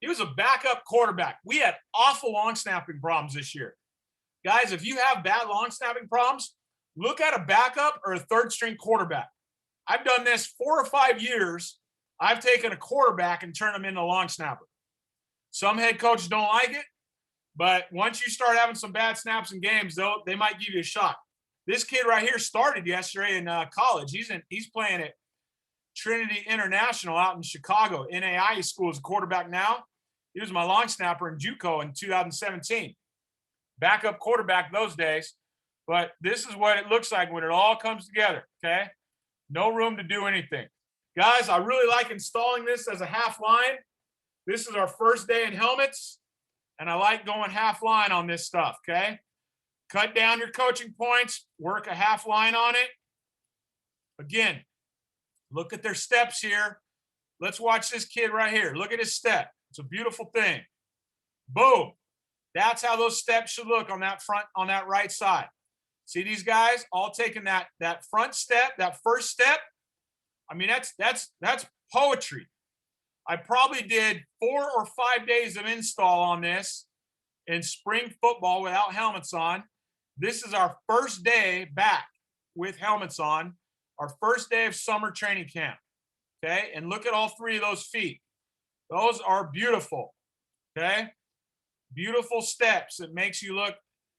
he was a backup quarterback. We had awful long snapping problems this year. Guys, if you have bad long snapping problems, look at a backup or a third string quarterback. I've done this 4 or 5 years. I've taken a quarterback and turned him into a long snapper. Some head coaches don't like it, but once you start having some bad snaps in games, they might give you a shot. This kid right here started yesterday in college. He's playing at Trinity International out in Chicago. NAIA school as a quarterback now. He was my long snapper in JUCO in 2017. Backup quarterback those days. But this is what it looks like when it all comes together, okay? No room to do anything. Guys, I really like installing this as a half line. This is our first day in helmets, and I like going half line on this stuff, okay? Cut down your coaching points, work a half line on it. Again, look at their steps here. Let's watch this kid right here. Look at his step. It's a beautiful thing. Boom. That's how those steps should look on that front, on that right side. See these guys all taking that front step, that first step. I mean, that's poetry. I probably did 4 or 5 days of install on this in spring football without helmets on. This is our first day back with helmets on, our first day of summer training camp. Okay, and look at all 3 of those feet. Those are beautiful. Okay, beautiful steps. It makes you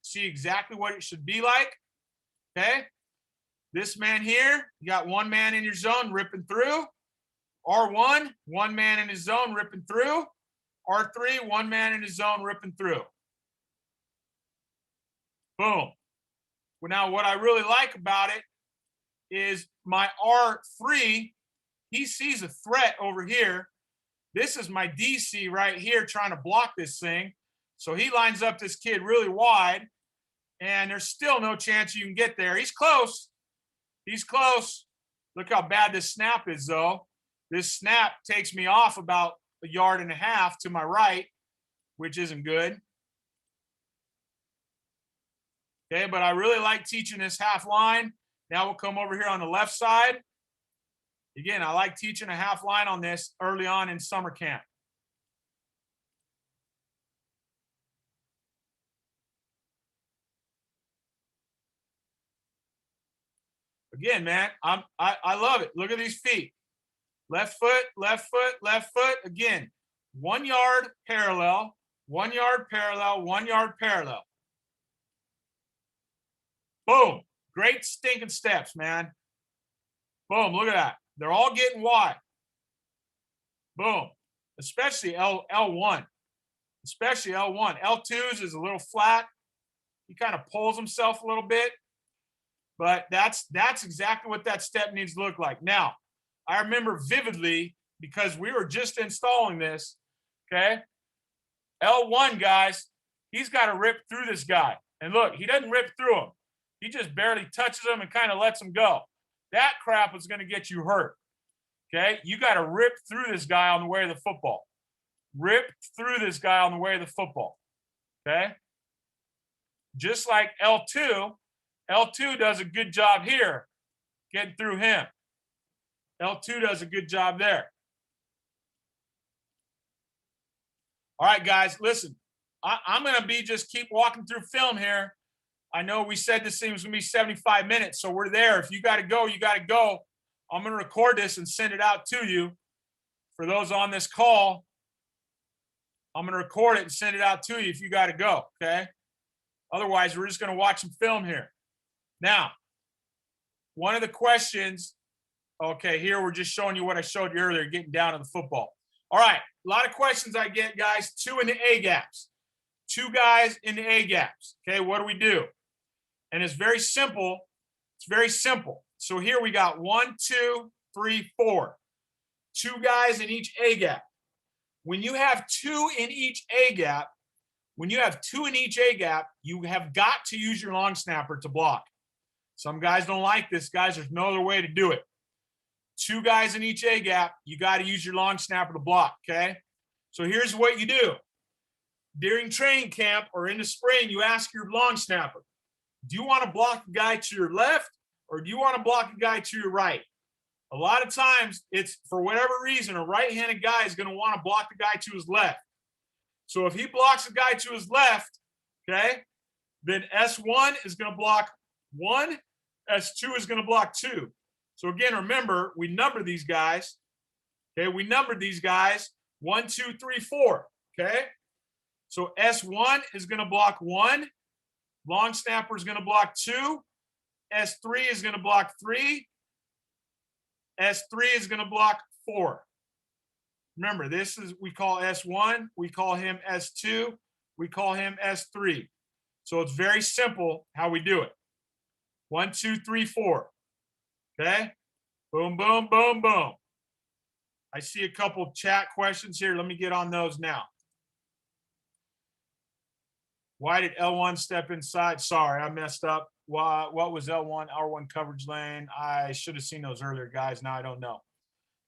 see exactly what it should be like. Okay, this man here, you got one man in your zone ripping through. R1, one man in his zone ripping through. R3, one man in his zone ripping through. Boom. Well, now what I really like about it is my R3, he sees a threat over here. This is my DC right here trying to block this thing. So he lines up this kid really wide, and there's still no chance you can get there. He's close. He's close. Look how bad this snap is, though. This snap takes me off about 1.5 yards to my right, which isn't good. Okay, but I really like teaching this half line. Now we'll come over here on the left side. Again, I like teaching a half line on this early on in summer camp. Again, man, I love it. Look at these feet. Left foot, left foot, left foot. Again, 1 yard parallel, 1 yard parallel, 1 yard parallel. Boom. Great stinking steps, man. Boom. Look at that. They're all getting wide. Boom. Especially L1. Especially L1. L2s is a little flat. He kind of pulls himself a little bit. But that's exactly what that step needs to look like. Now, I remember vividly, because we were just installing this, okay? L1, guys, he's got to rip through this guy. And look, he doesn't rip through him. He just barely touches him and kind of lets him go. That crap is going to get you hurt, okay? You got to rip through this guy on the way to the football. Rip through this guy on the way to the football, okay? Just like L2, L2 does a good job here getting through him. L2 does a good job there. All right, guys, listen. I'm going to be just keep walking through film here. I know we said this thing was going to be 75 minutes, so we're there. If you got to go, you got to go. I'm going to record this and send it out to you. For those on this call, I'm going to record it and send it out to you if you got to go, okay? Otherwise, we're just going to watch some film here. Now, one of the questions, okay, here we're just showing you what I showed you earlier, getting down to the football. All right, a lot of questions I get, guys. 2 in the A gaps. 2 guys in the A gaps. Okay, what do we do? And it's very simple. It's very simple. So here we got 1, 2, 3, 4. 2 guys in each A gap. When you have 2 in each A gap, you have got to use your long snapper to block. Some guys don't like this, guys. There's no other way to do it. 2 guys in each A gap, you got to use your long snapper to block, okay? So here's what you do. During training camp or in the spring, you ask your long snapper, do you want to block the guy to your left or do you want to block the guy to your right? A lot of times, it's for whatever reason, a right-handed guy is going to want to block the guy to his left. So if he blocks the guy to his left, okay, then S1 is going to block 1, S2 is going to block 2. So again, remember, we number these guys. Okay, we numbered these guys 1, 2, 3, 4. Okay, so S1 is going to block 1. Long snapper is going to block 2. S3 is going to block 3. S3 is going to block 4. Remember, this is, we call S1, we call him S2, we call him S3. So it's very simple how we do it. 1, 2, 3, 4. Okay? Boom, boom, boom, boom. I see a couple chat questions here. Let me get on those now. Why did L1 step inside? Sorry, I messed up. What was L1, R1 coverage lane? I should have seen those earlier, guys. Now I don't know.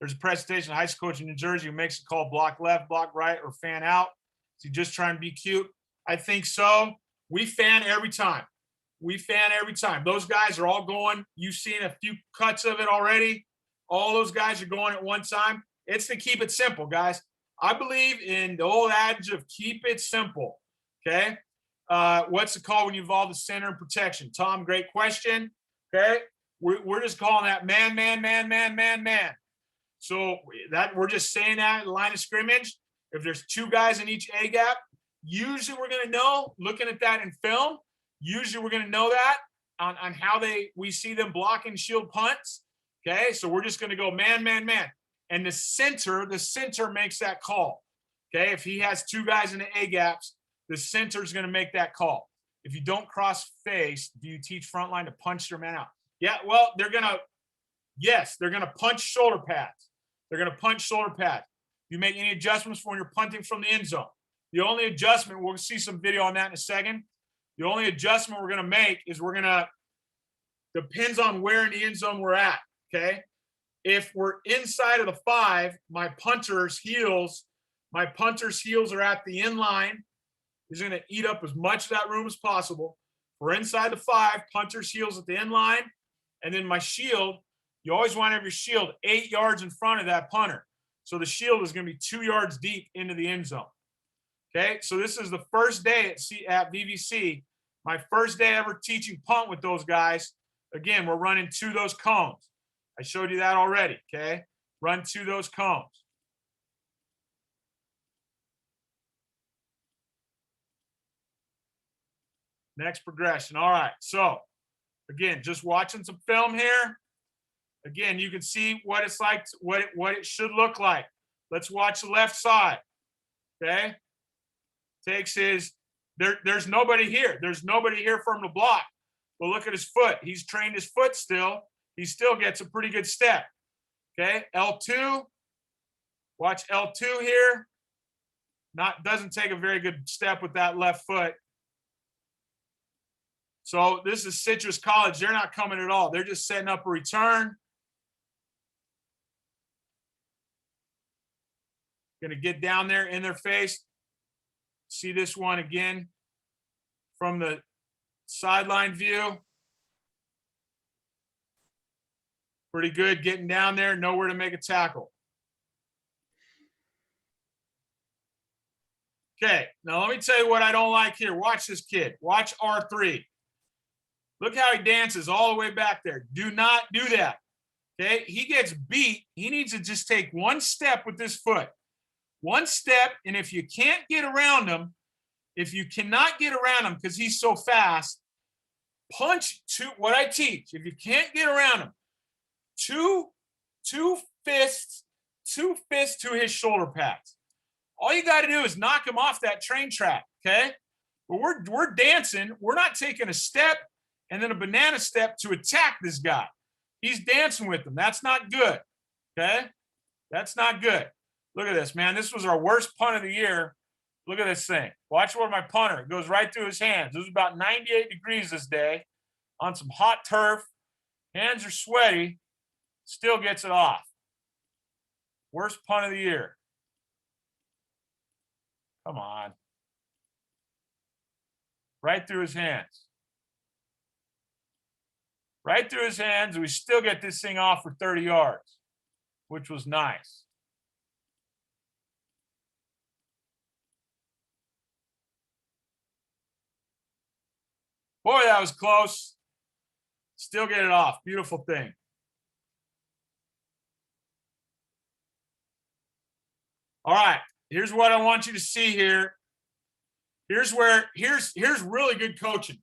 There's a presentation, high school coach in New Jersey who makes a call block left, block right, or fan out. Is he just trying to be cute? I think so. We fan every time. We fan every time. Those guys are all going. You've seen a few cuts of it already. All those guys are going at one time. It's to keep it simple, guys. I believe in the old adage of keep it simple, okay? What's the call when you involve the center and protection? Tom, great question, okay? We're just calling that man, man, man, man, man, man. So that we're just saying that in the line of scrimmage. If there's two guys in each A gap, usually we're going to know, looking at that in film, usually we're going to know that on how we see them blocking shield punts. Okay, so we're just going to go man, man, man. And the center makes that call. Okay, if he has two guys in the A gaps, the center is going to make that call. If you don't cross face, do you teach front line to punch their man out? Yeah, well, they're going to punch shoulder pads. They're going to punch shoulder pads. You make any adjustments for when you're punting from the end zone? The only adjustment, we'll see some video on that in a second. The only adjustment we're going to make is depends on where in the end zone we're at, okay? If we're inside of the 5, my punter's heels are at the end line. He's going to eat up as much of that room as possible. We're inside the 5, punter's heels at the end line. And then my shield, you always want to have your shield 8 yards in front of that punter. So the shield is going to be 2 yards deep into the end zone. Okay, so this is the first day at VVC, my first day ever teaching punt with those guys. Again, we're running 2 of those cones. I showed you that already, okay? Run 2 of those cones. Next progression. All right, so again, just watching some film here. Again, you can see what it's like, what it should look like. Let's watch the left side, okay? Takes there's nobody here. There's nobody here for him to block. But look at his foot. He's trained his foot still. He still gets a pretty good step. Okay, L2. Watch L2 here. Doesn't take a very good step with that left foot. So this is Citrus College. They're not coming at all. They're just setting up a return. Going to get down there in their face. See this one again from the sideline view. Pretty good getting down there, nowhere to make a tackle. Okay, now let me tell you what I don't like here. Watch this kid. Watch R3. Look how he dances all the way back there. Do not do that. Okay, he gets beat. He needs to just take one step with this foot. One step, and if you can't get around him, if you cannot get around him because he's so fast, punch what I teach. If you can't get around him, two fists to his shoulder pads. All you got to do is knock him off that train track, okay? But we're dancing. We're not taking a step and then a banana step to attack this guy. He's dancing with them. That's not good, okay? That's not good. Look at this, man. This was our worst punt of the year. Look at this thing. Watch where my punter. It goes right through his hands. It was about 98 degrees this day on some hot turf. Hands are sweaty. Still gets it off. Worst punt of the year. Come on. Right through his hands. Right through his hands. We still get this thing off for 30 yards, which was nice. Boy, that was close. Still get it off. Beautiful thing. All right. Here's what I want you to see here. Here's really good coaching.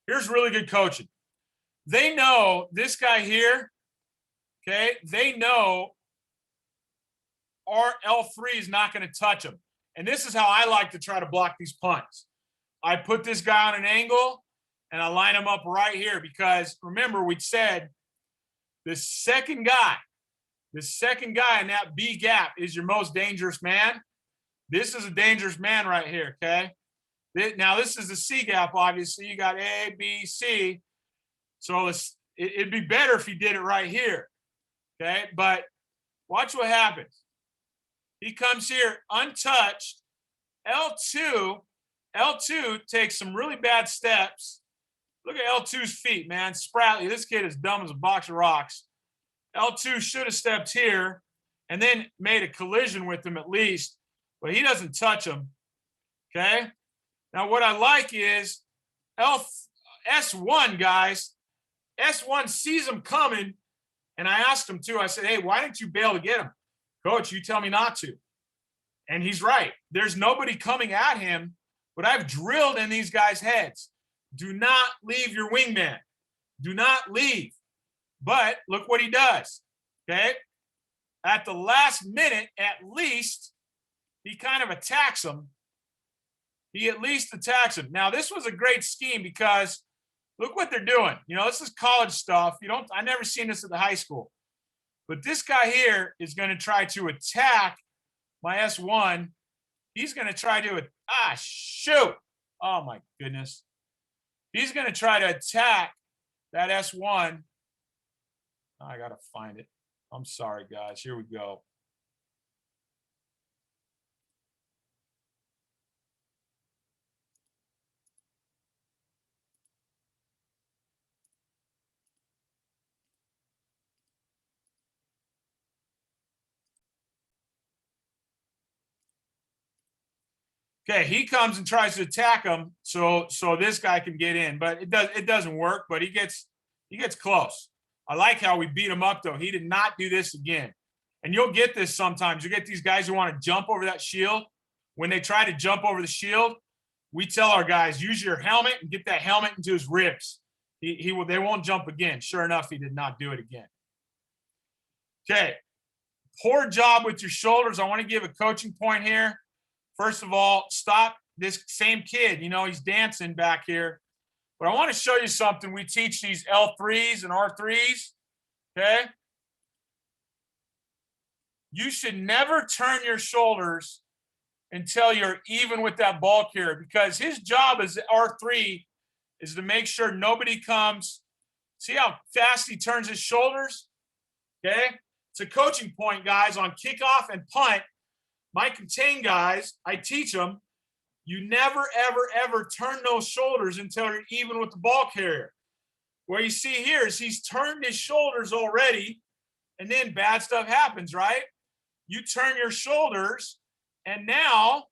Here's really good coaching. They know this guy here, okay? They know our L3 is not going to touch him. And this is how I like to try to block these punts. I put this guy on an angle, and I line him up right here because, remember, we said the second guy The second guy in that B gap is your most dangerous man. This is a dangerous man right here, okay? Now, this is the C gap, obviously. You got A, B, C. So it'd be better if he did it right here, okay? But watch what happens. He comes here untouched. L2 takes some really bad steps. Look at L2's feet, man. Spratly. This kid is dumb as a box of rocks. L2 should have stepped here and then made a collision with him at least, but he doesn't touch him, okay? Now, what I like is S1, guys. S1 sees him coming, and I asked him too. I said, hey, why didn't you bail to get him? Coach, you tell me not to. And he's right. There's nobody coming at him, but I've drilled in these guys' heads. Do not leave your wingman. Do not leave. But look what he does, okay? At the last minute, at least, he kind of attacks him. He at least attacks him. Now, this was a great scheme because look what they're doing. You know, this is college stuff. I never seen this at the high school. But this guy here is going to try to attack my S1. He's going to try to, shoot. Oh, my goodness. He's going to try to attack that S1. I got to find it. I'm sorry, guys. Here we go. Okay, he comes and tries to attack him so this guy can get in, but it doesn't work, but he gets close. I like how we beat him up, though. He did not do this again. And you'll get this sometimes. You get these guys who want to jump over that shield. When they try to jump over the shield, we tell our guys, use your helmet and get that helmet into his ribs. They won't jump again. Sure enough, he did not do it again. Okay, poor job with your shoulders. I want to give a coaching point here. First of all, stop this same kid. You know, he's dancing back here. But I want to show you something. We teach these L3s and R3s, okay? You should never turn your shoulders until you're even with that ball carrier, because his job as R3 is to make sure nobody comes. See how fast he turns his shoulders? Okay? It's a coaching point, guys, on kickoff and punt. My contain guys, I teach them, you never, ever, ever turn those shoulders until you're even with the ball carrier. What you see here is he's turned his shoulders already, and then bad stuff happens, right? You turn your shoulders, and now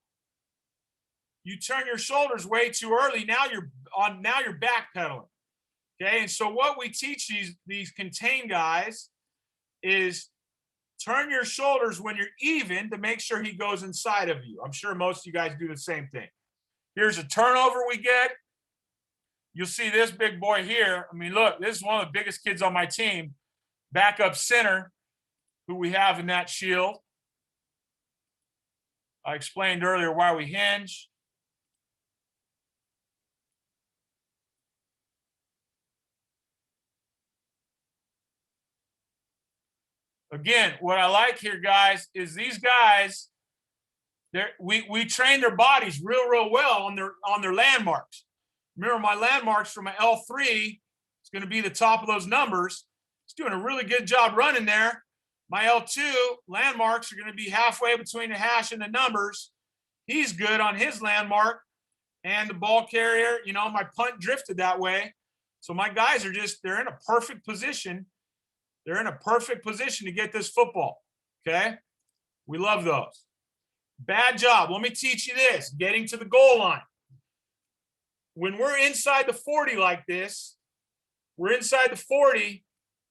you turn your shoulders way too early. Now you're backpedaling. Okay, and so what we teach these contain guys is turn your shoulders when you're even to make sure he goes inside of you. I'm sure most of you guys do the same thing. Here's a turnover we get. You'll see this big boy here. I mean, look, this is one of the biggest kids on my team, backup center, who we have in that shield. I explained earlier why we hinge. Again, what I like here, guys, is these guys, we train their bodies real well on their landmarks. Remember, my landmarks for my L3 is going to be the top of those numbers. He's doing a really good job running there. My L2 landmarks are going to be halfway between the hash and the numbers. He's good on his landmark. And the ball carrier, you know, my punt drifted that way. So my guys are they're in a perfect position. They're in a perfect position to get this football, okay? We love those. Bad job. Let me teach you this, getting to the goal line. When we're inside the 40 like this, we're inside the 40,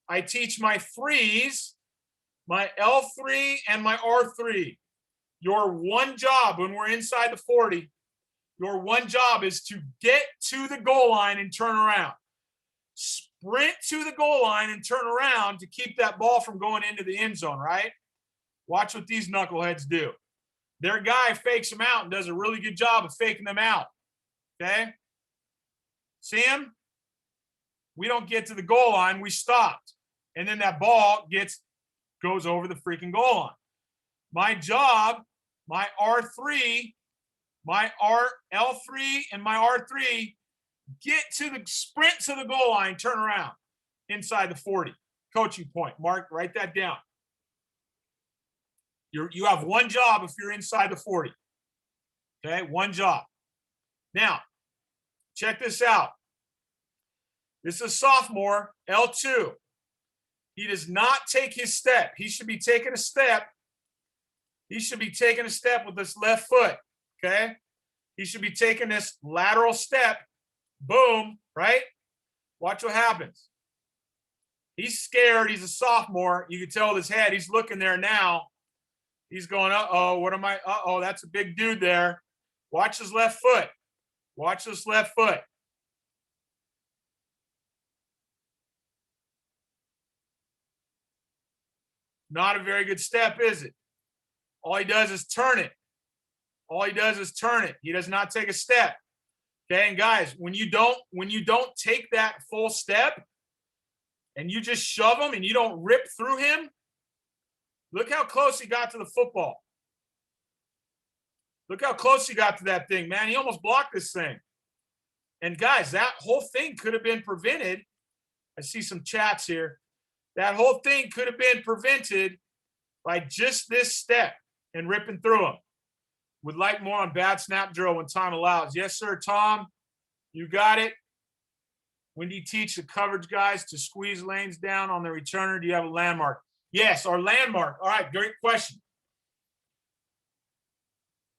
I teach my threes, my L3 and my R3. Your one job when we're inside the 40, your one job is to get to the goal line and turn around. Sprint to the goal line and turn around to keep that ball from going into the end zone, right? Watch what these knuckleheads do. Their guy fakes them out and does a really good job of faking them out, okay? See him? We don't get to the goal line. We stopped. And then that ball gets goes over the freaking goal line. My job, my R3, my L3 and my R3 get to the sprint to the goal line, turn around inside the 40. Coaching point. Mark, write that down. You have one job if you're inside the 40. Okay, one job. Now, check this out. This is a sophomore, L2. He does not take his step. He should be taking a step. He should be taking a step with this left foot, okay? He should be taking this lateral step. Boom, right? Watch what happens. He's scared. He's a sophomore. You can tell with his head. He's looking there now. He's going, uh-oh, what am I? Uh-oh, that's a big dude there. Watch his left foot. Watch this left foot. Not a very good step, is it? All he does is turn it. All he does is turn it. He does not take a step. Okay, and guys, when you don't take that full step and you just shove him and you don't rip through him, look how close he got to the football. Look how close he got to that thing, man. He almost blocked this thing. And guys, that whole thing could have been prevented. I see some chats here. That whole thing could have been prevented by just this step and ripping through him. Would like more on bad snap drill when time allows. Yes, sir, Tom. You got it. When do you teach the coverage guys to squeeze lanes down on the returner? Do you have a landmark? Yes, our landmark. All right, great question.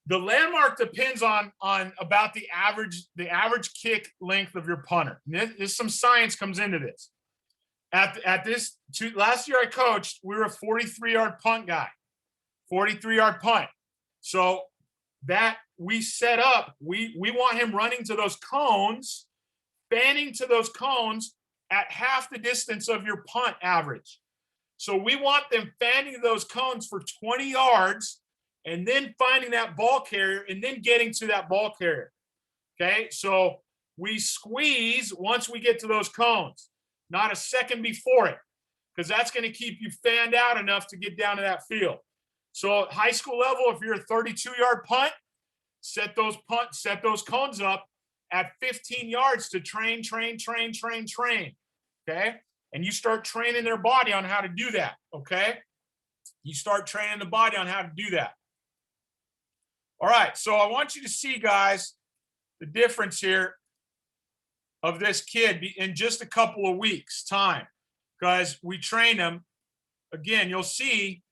The landmark depends on about the average kick length of your punter. There's some science comes into this. Last year I coached, we were a 43-yard punt guy, 43-yard punt. So that we set up, we want him running to those cones, fanning to those cones at half the distance of your punt average. So we want them fanning those cones for 20 yards and then finding that ball carrier and then getting to that ball carrier. Okay, so we squeeze once we get to those cones, not a second before it, because that's going to keep you fanned out enough to get down to that field. So at high school level, if you're a 32-yard punt, set those cones up at 15 yards to train. Okay, and you start training their body on how to do that. Okay, you start training the body on how to do that. All right, so I want you to see, guys, the difference here of this kid in just a couple of weeks' time, because we train him. Again, you'll see,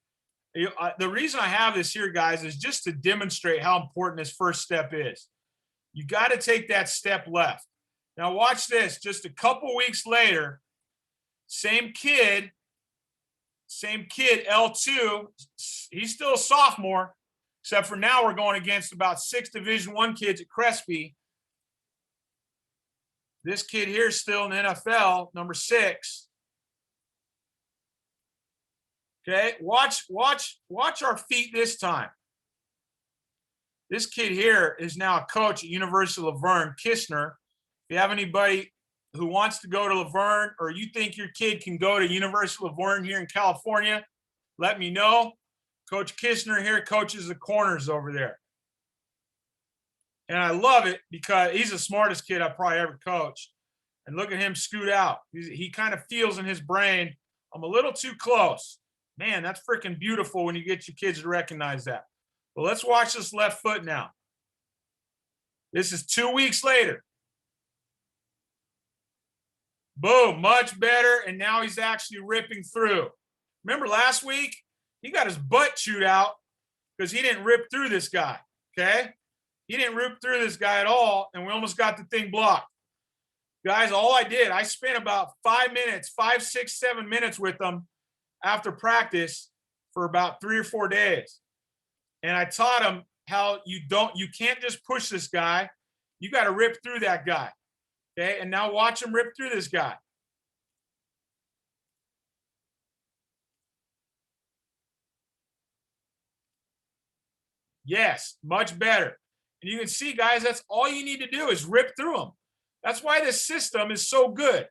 the reason I have this here, guys, is just to demonstrate how important this first step is. You got to take that step left. Now watch this. Just a couple weeks later, same kid, L2, he's still a sophomore, except for now we're going against about 6 Division I kids at Crespi. This kid here is still in the NFL, number 6. Okay, watch our feet this time. This kid here is now a coach at University of Laverne, Kistner. If you have anybody who wants to go to Laverne, or you think your kid can go to University of Laverne here in California, let me know. Coach Kistner here coaches the corners over there. And I love it because he's the smartest kid I've probably ever coached. And look at him scoot out. He kind of feels in his brain, I'm a little too close. Man, that's freaking beautiful when you get your kids to recognize that. Well, let's watch this left foot now. This is 2 weeks later. Boom, much better. And now he's actually ripping through. Remember last week? He got his butt chewed out because he didn't rip through this guy, okay? He didn't rip through this guy at all, and we almost got the thing blocked. Guys, all I did, I spent about 5 minutes, 5, 6, 7 minutes with him after practice for about 3 or 4 days. And I taught him how you can't just push this guy. You got to rip through that guy, okay? And now watch him rip through this guy. Yes, much better. And you can see, guys, that's all you need to do is rip through them. That's why this system is so good.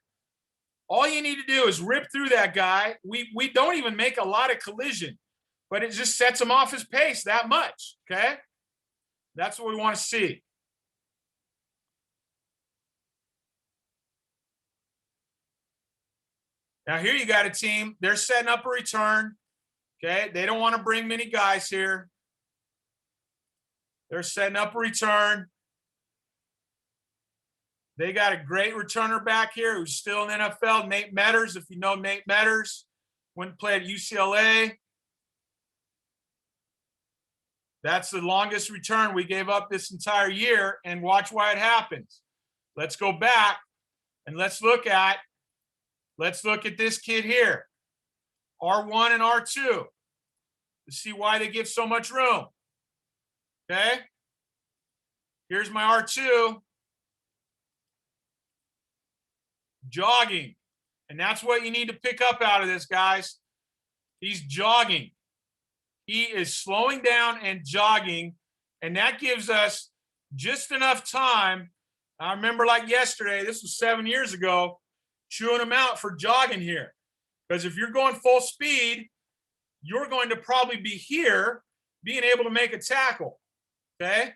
All you need to do is rip through that guy. We don't even make a lot of collision, but it just sets him off his pace that much, okay? That's what we want to see. Now here you got a team. They're setting up a return, okay? They don't want to bring many guys here. They're setting up a return. They got a great returner back here who's still in the NFL, Nate Metters. If you know Nate Metters, went and played at UCLA. That's the longest return we gave up this entire year, and watch why it happens. Let's go back and let's look at this kid here, R1 and R2, to see why they give so much room. Okay? Here's my R2. Jogging. And that's what you need to pick up out of this, guys. He's jogging. He is slowing down and jogging, and that gives us just enough time. I remember like yesterday, this was 7 years ago, chewing him out for jogging here. Because if you're going full speed, you're going to probably be here being able to make a tackle, okay?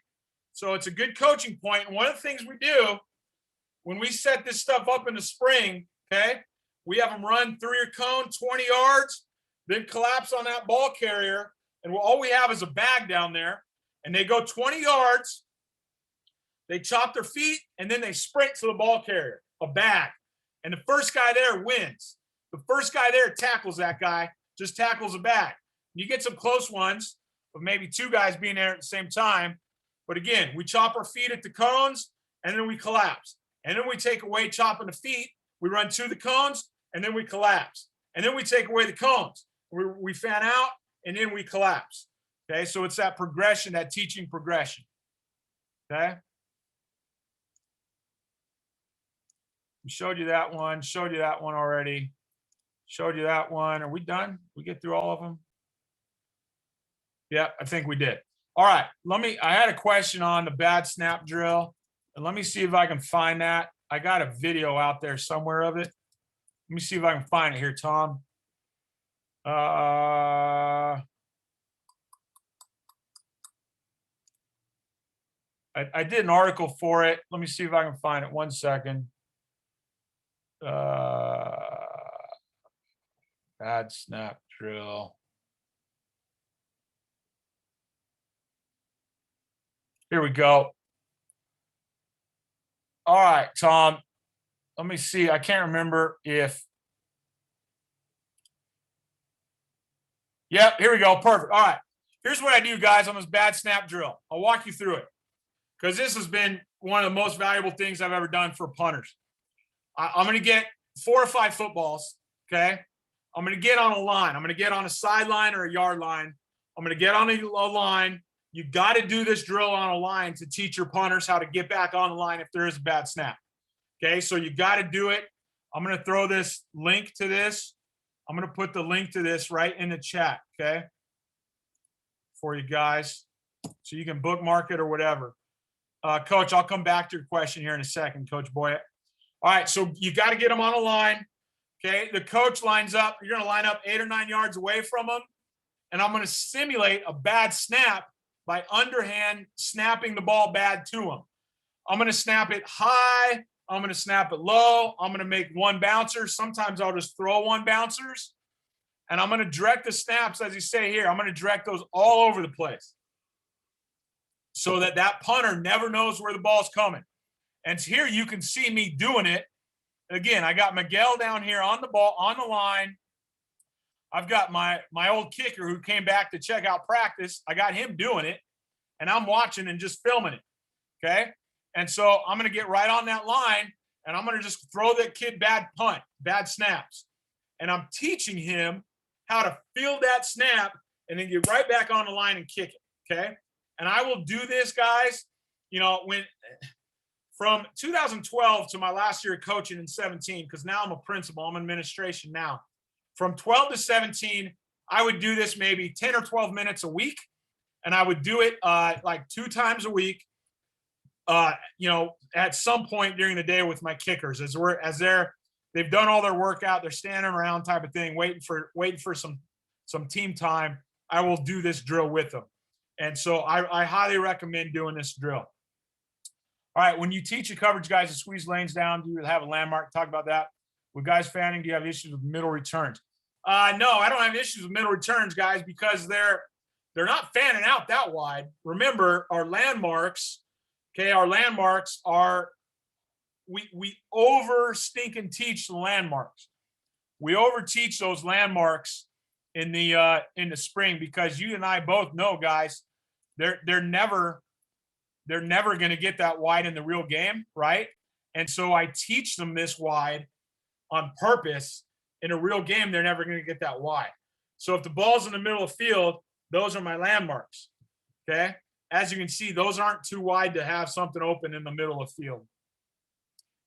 So it's a good coaching point. And one of the things we do when we set this stuff up in the spring, okay, we have them run through your cone 20 yards, then collapse on that ball carrier, and all we have is a bag down there, and they go 20 yards, they chop their feet, and then they sprint to the ball carrier, a bag. And the first guy there wins. The first guy there tackles that guy, just tackles a bag. You get some close ones, of maybe two guys being there at the same time. But again, we chop our feet at the cones, and then we collapse. And then we take away chopping the feet. We run to the cones, and then we collapse. And then we take away the cones. We fan out, and then we collapse. Okay, so it's that progression, that teaching progression. Okay. We showed you that one already. Showed you that one. Are we done? We get through all of them? Yeah, I think we did. All right, I had a question on the bad snap drill, and let me see if I can find that. I got a video out there somewhere of it. Let me see if I can find it here, Tom. I did an article for it. Let me see if I can find it. 1 second. Bad snap drill. Here we go. All right, Tom. Let me see. I can't remember if. Yep, here we go. Perfect. All right. Here's what I do, guys, on this bad snap drill. I'll walk you through it because this has been one of the most valuable things I've ever done for punters. I'm going to get 4 or 5 footballs, okay? I'm going to get on a line. I'm going to get on a sideline or a yard line. I'm going to get on a line. You got to do this drill on a line to teach your punters how to get back on the line if there is a bad snap. Okay, so you got to do it. I'm going to throw this link to this. I'm going to put the link to this right in the chat, okay, for you guys, so you can bookmark it or whatever. Coach, I'll come back to your question here in a second, Coach Boyett. All right, so you got to get them on a line, okay? The coach lines up. You're going to line up 8 or 9 yards away from them, and I'm going to simulate a bad snap by underhand snapping the ball bad to them. I'm going to snap it high. I'm going to snap it low. I'm going to make one bouncer. Sometimes I'll just throw one bouncers. And I'm going to direct the snaps, as you say here. I'm going to direct those all over the place so that that punter never knows where the ball's coming. And here you can see me doing it. Again, I got Miguel down here on the ball, on the line. I've got my old kicker who came back to check out practice. I got him doing it, and I'm watching and just filming it, okay? And so I'm going to get right on that line, and I'm going to just throw that kid bad snaps. And I'm teaching him how to field that snap and then get right back on the line and kick it, okay? And I will do this, guys, from 2012 to my last year of coaching in 17, because now I'm a principal. I'm in administration now. From 12 to 17, I would do this maybe 10 or 12 minutes a week, and I would do it like 2 times a week. At some point during the day with my kickers, as they've done all their workout, they're standing around type of thing, waiting for some team time, I will do this drill with them. And so I highly recommend doing this drill. All right, when you teach your coverage guys to squeeze lanes down, do you have a landmark? Talk about that. With guys fanning, do you have issues with middle returns? No, I don't have issues with middle returns, guys, because they're not fanning out that wide. Remember, our landmarks, okay, are we over stinking teach the landmarks. We over teach those landmarks in the spring, because you and I both know, guys, they're never going to get that wide in the real game, right? And so I teach them this wide on purpose. In a real game, they're never going to get that wide. So if the ball's in the middle of the field, those are my landmarks, okay? As you can see, those aren't too wide to have something open in the middle of the field.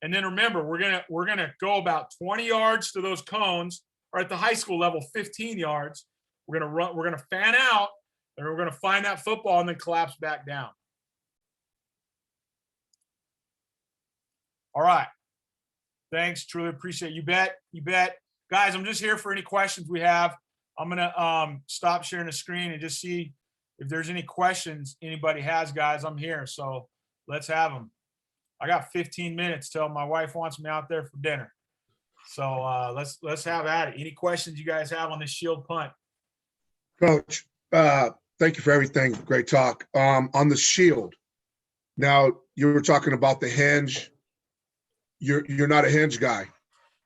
And then remember, we're gonna go about 20 yards to those cones, or at the high school level, 15 yards. We're gonna fan out, and we're gonna find that football and then collapse back down. All right. Thanks. Truly appreciate it. You bet. Guys, I'm just here for any questions we have. I'm gonna stop sharing the screen and just see if there's any questions anybody has, guys. I'm here, so let's have them. I got 15 minutes till my wife wants me out there for dinner. So let's have at it. Any questions you guys have on this shield punt? Coach, thank you for everything. Great talk. On the shield, now you were talking about the hinge. You're not a hinge guy.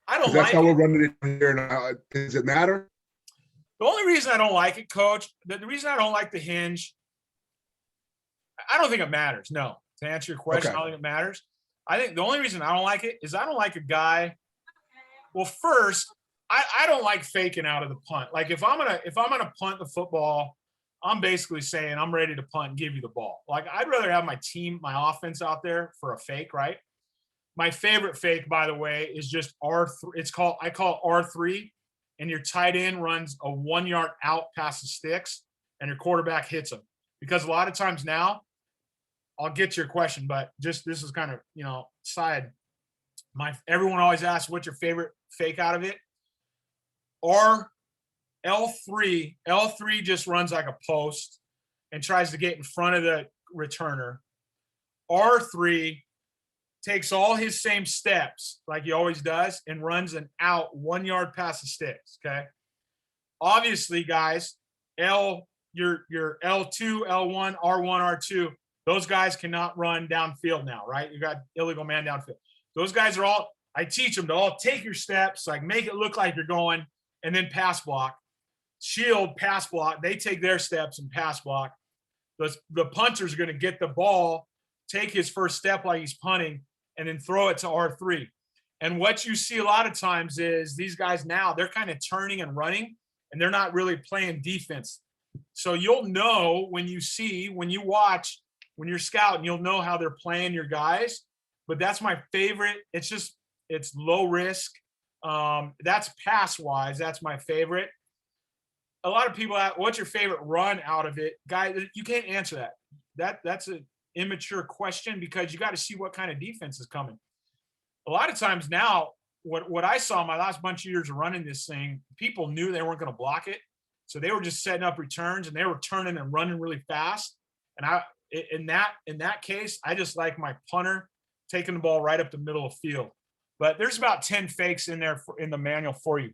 I don't like that's how it. we're running it here now. Does it matter? The only reason I don't like it, Coach, the reason I don't like the hinge, I don't think it matters. No. To answer your question, Okay. I don't think it matters. I think the only reason I don't like it is I don't like a guy. Well, first, I don't like faking out of the punt. Like if I'm gonna punt the football, I'm basically saying I'm ready to punt and give you the ball. Like I'd rather have my team, my offense out there for a fake, right? My favorite fake, by the way, is just R3. I call it R3, and your tight end runs a 1 yard out past the sticks, and your quarterback hits them. Because a lot of times now, I'll get to your question, but just this is kind of, side. Everyone always asks, what's your favorite fake out of it? L3 just runs like a post and tries to get in front of the returner. R3 takes all his same steps like he always does and runs an out 1 yard past the sticks, okay? Obviously, guys, your L2, L1, R1, R2, those guys cannot run downfield now, right? You got illegal man downfield. Those guys are all, I teach them to all take your steps, like make it look like you're going, and then pass block. Shield, pass block. They take their steps and pass block. The punter's going to get the ball, take his first step like he's punting, and then throw it to R3. And what you see a lot of times is these guys now, they're kind of turning and running, and they're not really playing defense. So you'll know when you watch, when you're scouting, you'll know how they're playing your guys. But that's my favorite. It's low risk. That's pass-wise. That's my favorite. A lot of people ask, what's your favorite run out of it? Guys, you can't answer that. That's an immature question because you got to see what kind of defense is coming. A lot of times now, what I saw my last bunch of years of running this thing, people knew they weren't going to block it. So they were just setting up returns and they were turning and running really fast. And in that case, I just like my punter taking the ball right up the middle of the field. But there's about 10 fakes in there in the manual for you.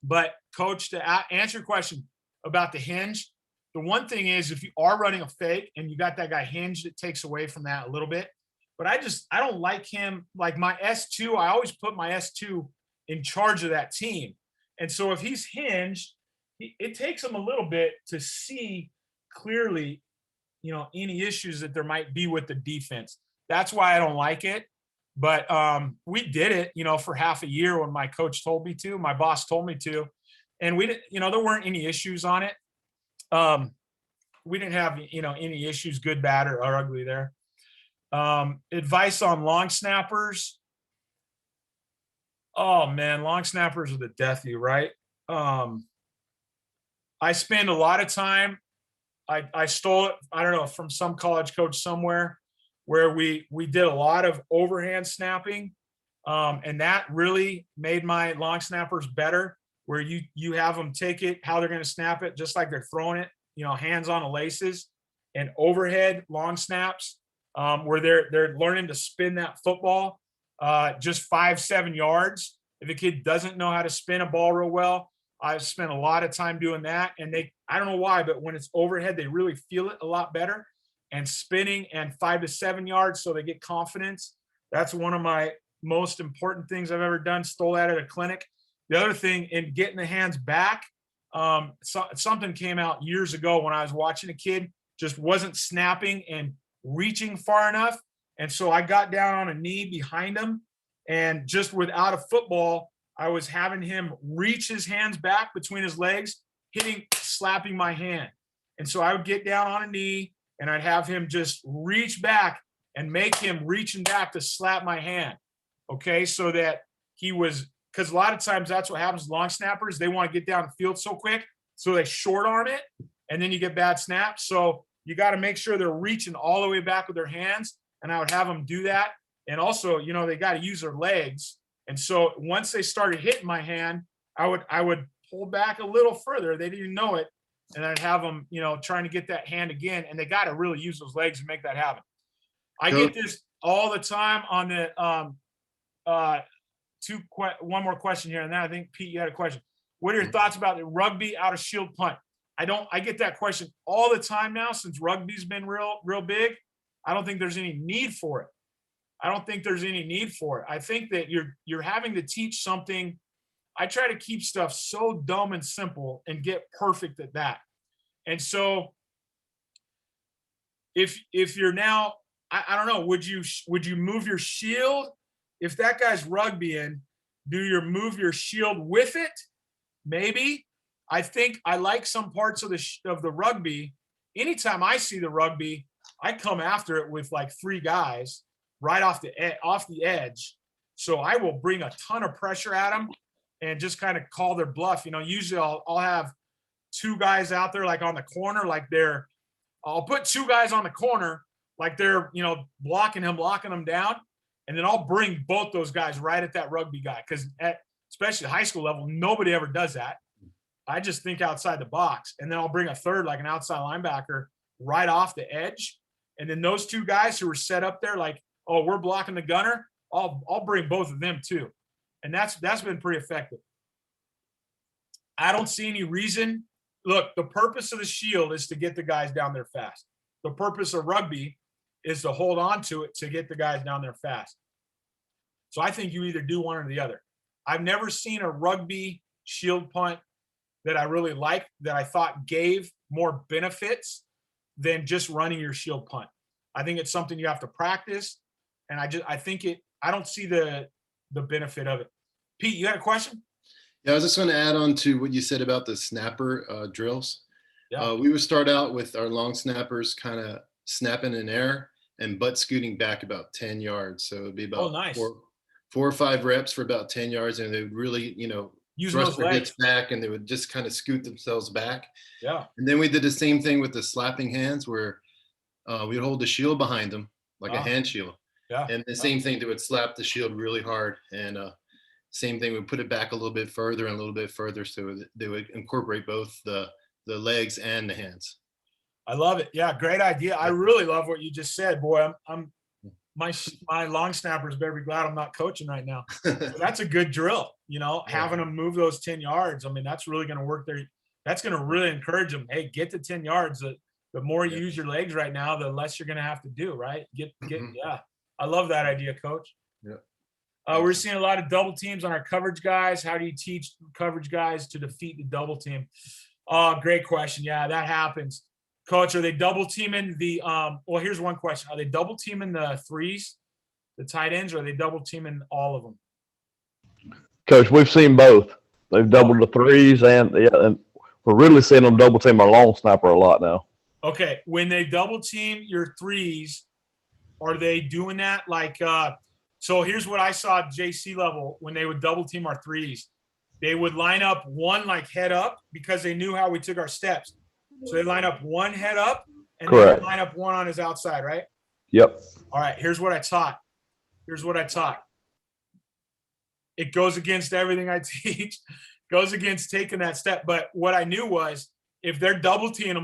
But coach, to answer your question about the hinge, the one thing is if you are running a fake and you got that guy hinged, it takes away from that a little bit. But I don't like him. Like my S2, I always put my S2 in charge of that team. And so if he's hinged, it takes him a little bit to see clearly, any issues that there might be with the defense. That's why I don't like it. But we did it, for half a year when my coach told me to, my boss told me to, and we didn't, there weren't any issues on it. We didn't have, any issues, good, bad, or ugly there. Advice on long snappers. Oh man, long snappers are the death of you, right? I spend a lot of time. I stole it, I don't know, from some college coach somewhere where we did a lot of overhand snapping And that really made my long snappers better, where you have them take it, how they're going to snap it, just like they're throwing it, hands on the laces, and overhead long snaps, where they're learning to spin that football just 5-7 yards. If a kid doesn't know how to spin a ball real well, I've spent a lot of time doing that. And I don't know why, but when it's overhead, they really feel it a lot better. And spinning and 5 to 7 yards, so they get confidence. That's one of my most important things I've ever done. Stole that at a clinic. The other thing, in getting the hands back, something came out years ago when I was watching a kid just wasn't snapping and reaching far enough. And so I got down on a knee behind him, and just without a football, I was having him reach his hands back between his legs, slapping my hand. And so I would get down on a knee, and I'd have him just reach back and make him reaching back to slap my hand. Okay. So that because a lot of times that's what happens with long snappers. They want to get down the field so quick, so they short arm it, and then you get bad snaps. So you got to make sure they're reaching all the way back with their hands. And I would have them do that. And also, they got to use their legs. And so once they started hitting my hand, I would pull back a little further. They didn't even know it. And I'd have them, trying to get that hand again. And they got to really use those legs to make that happen. I get this all the time on the one more question here. And then I think, Pete, you had a question. What are your thoughts about the rugby out of Shield Punt? I get that question all the time now, since rugby's been real big. I don't think there's any need for it. I think that you're having to teach something. I try to keep stuff so dumb and simple and get perfect at that. And so if you're now, I don't know, would you move your shield? If that guy's rugbying, do you move your shield with it? Maybe. I think I like some parts of the rugby. Anytime I see the rugby, I come after it with like 3 guys right off the edge. So I will bring a ton of pressure at them and just kind of call their bluff. Usually I'll have 2 guys out there, like on the corner, I'll put 2 guys on the corner, like they're, locking them down. And then I'll bring both those guys right at that rugby guy. Cause especially high school level, nobody ever does that. I just think outside the box. And then I'll bring a third, like an outside linebacker, right off the edge. And then those 2 guys who were set up there, like, oh, we're blocking the gunner, I'll bring both of them too. And that's been pretty effective. I don't see any reason. Look, the purpose of the shield is to get the guys down there fast. The purpose of rugby is to hold on to it to get the guys down there fast. So I think you either do one or the other. I've never seen a rugby shield punt that I really liked, that I thought gave more benefits than just running your shield punt. I think it's something you have to practice. And I don't see the benefit of it. Pete, you had a question? Yeah, I was just going to add on to what you said about the snapper drills. Yeah. We would start out with our long snappers kind of snapping in air and butt scooting back about 10 yards. So it'd be about nice. 4 or 5 reps for about 10 yards. And they would really, use thrust those their legs hips back, and they would just kind of scoot themselves back. Yeah. And then we did the same thing with the slapping hands, where we'd hold the shield behind them, like a hand shield. Yeah. And the same thing, they would slap the shield really hard. And same thing, we put it back a little bit further and a little bit further, so they would incorporate both the legs and the hands. I love it. Yeah, great idea. I really love what you just said, boy. My long snappers better be glad I'm not coaching right now. So that's a good drill, having them move those 10 yards. I mean, that's really going to work there. That's going to really encourage them. Hey, get to 10 yards. The more you use your legs right now, the less you're going to have to do, right? Yeah. I love that idea, Coach. Yeah. We're seeing a lot of double teams on our coverage guys. How do you teach coverage guys to defeat the double team? Great question. Yeah, that happens. Coach, are they double teaming well, here's one question. Are they double teaming the threes, the tight ends, or are they double teaming all of them? Coach, we've seen both. They've doubled the threes, and we're really seeing them double team our long snapper a lot now. Okay. When they double team your threes, are they doing that? Like, so here's what I saw at JC level when they would double team our threes. They would line up one like head up, because they knew how we took our steps. So they line up one head up, and then they line up one on his outside, right? Yep. All right. Here's what I taught. it goes against everything I teach, goes against taking that step. But what I knew was if they're double teaming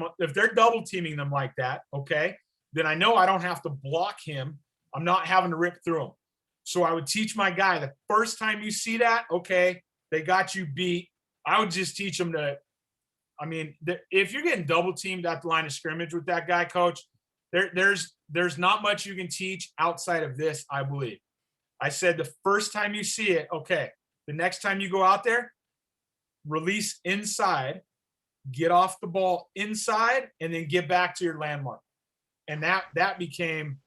them like that, okay, then I know I don't have to block him. I'm not having to rip through him. So I would teach my guy the first time you see that, okay, they got you beat. I would just teach them to, I mean, if you're getting double teamed at the line of scrimmage with that guy, coach, there's not much you can teach outside of this, I believe. I said the first time you see it, okay, the next time you go out there, release inside, get off the ball inside, and then get back to your landmark. And that became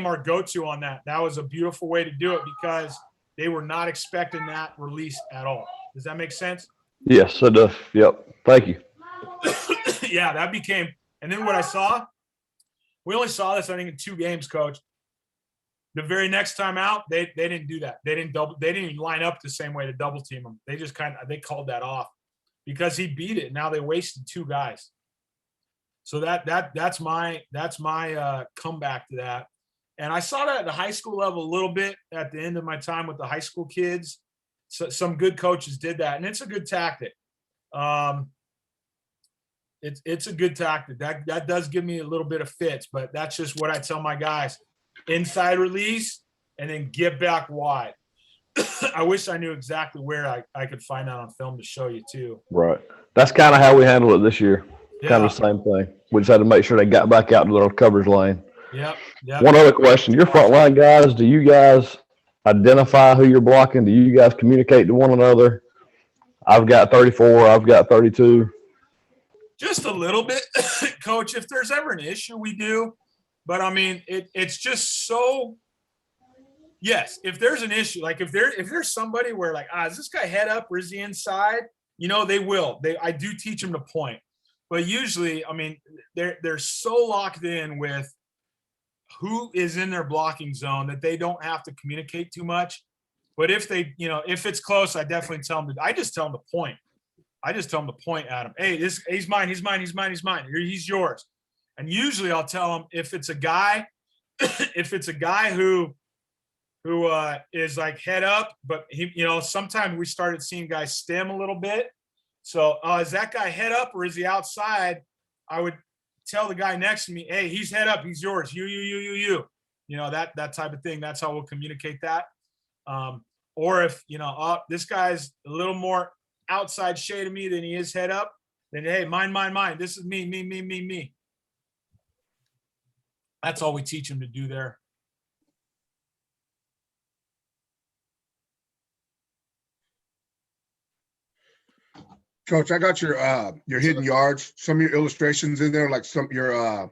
our go-to on that. That was a beautiful way to do it because they were not expecting that release at all. Does that make sense? Yes, it does. Yep. Thank you. Yeah, that became, and then what I saw, we only saw this, I think, in 2 games, coach. The very next time out, they didn't do that. They didn't even line up the same way to double team him. They just they called that off because he beat it. Now they wasted 2 guys. So that's my comeback to that. And I saw that at the high school level a little bit at the end of my time with the high school kids. So some good coaches did that, and it's a good tactic. It's a good tactic. That does give me a little bit of fits, but that's just what I tell my guys. Inside release and then get back wide. I wish I knew exactly where I could find that on film to show you too. Right. That's kind of how we handled it this year. Yeah. Kind of the same thing. We just had to make sure they got back out to their coverage lane. Yep. One other question. Your front line guys, do you guys identify who you're blocking? Do you guys communicate to one another? I've got 34. I've got 32. Just a little bit, coach. If there's ever an issue, we do. But I mean, it's just so. Yes, if there's an issue, like if there's somebody where like, is this guy head up or is he inside? You know, they will. I do teach them to point, but usually, I mean, they're so locked in with who is in their blocking zone that they don't have to communicate too much. But if they, if it's close, I definitely tell them. I just tell them to point. I just tell them to point at him. Hey, he's mine. He's yours. And usually I'll tell them if it's a guy, who is like head up, but he, sometimes we started seeing guys stem a little bit. So is that guy head up or is he outside? I would tell the guy next to me, hey, he's head up. He's yours. You. That type of thing. That's how we'll communicate that. Or if, this guy's a little more outside shade of me than he is head up, then, hey, mine. This is me. That's all we teach him to do there. Coach, I got your hidden yards, some of your illustrations in there, like some your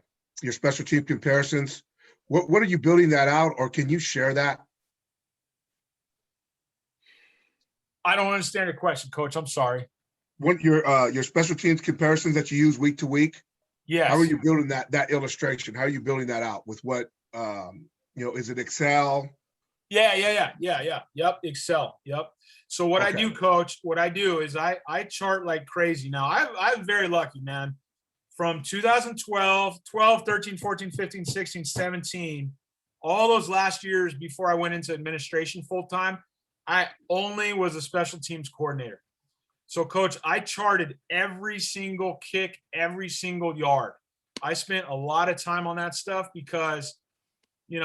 special team comparisons. What are you building that out, or can you share that? I don't understand your question, Coach. I'm sorry. What your special teams comparisons that you use week to week? Yes. How are you building that illustration? How are you building that out with what is it Excel? Yeah. Yep. Excel. Yep. So what I do, Coach, is I chart like crazy. Now I'm very lucky, man. From 2012, 13, 14, 15, 16, 17, all those last years before I went into administration full time, I only was a special teams coordinator. So, Coach, I charted every single kick, every single yard. I spent a lot of time on that stuff because, you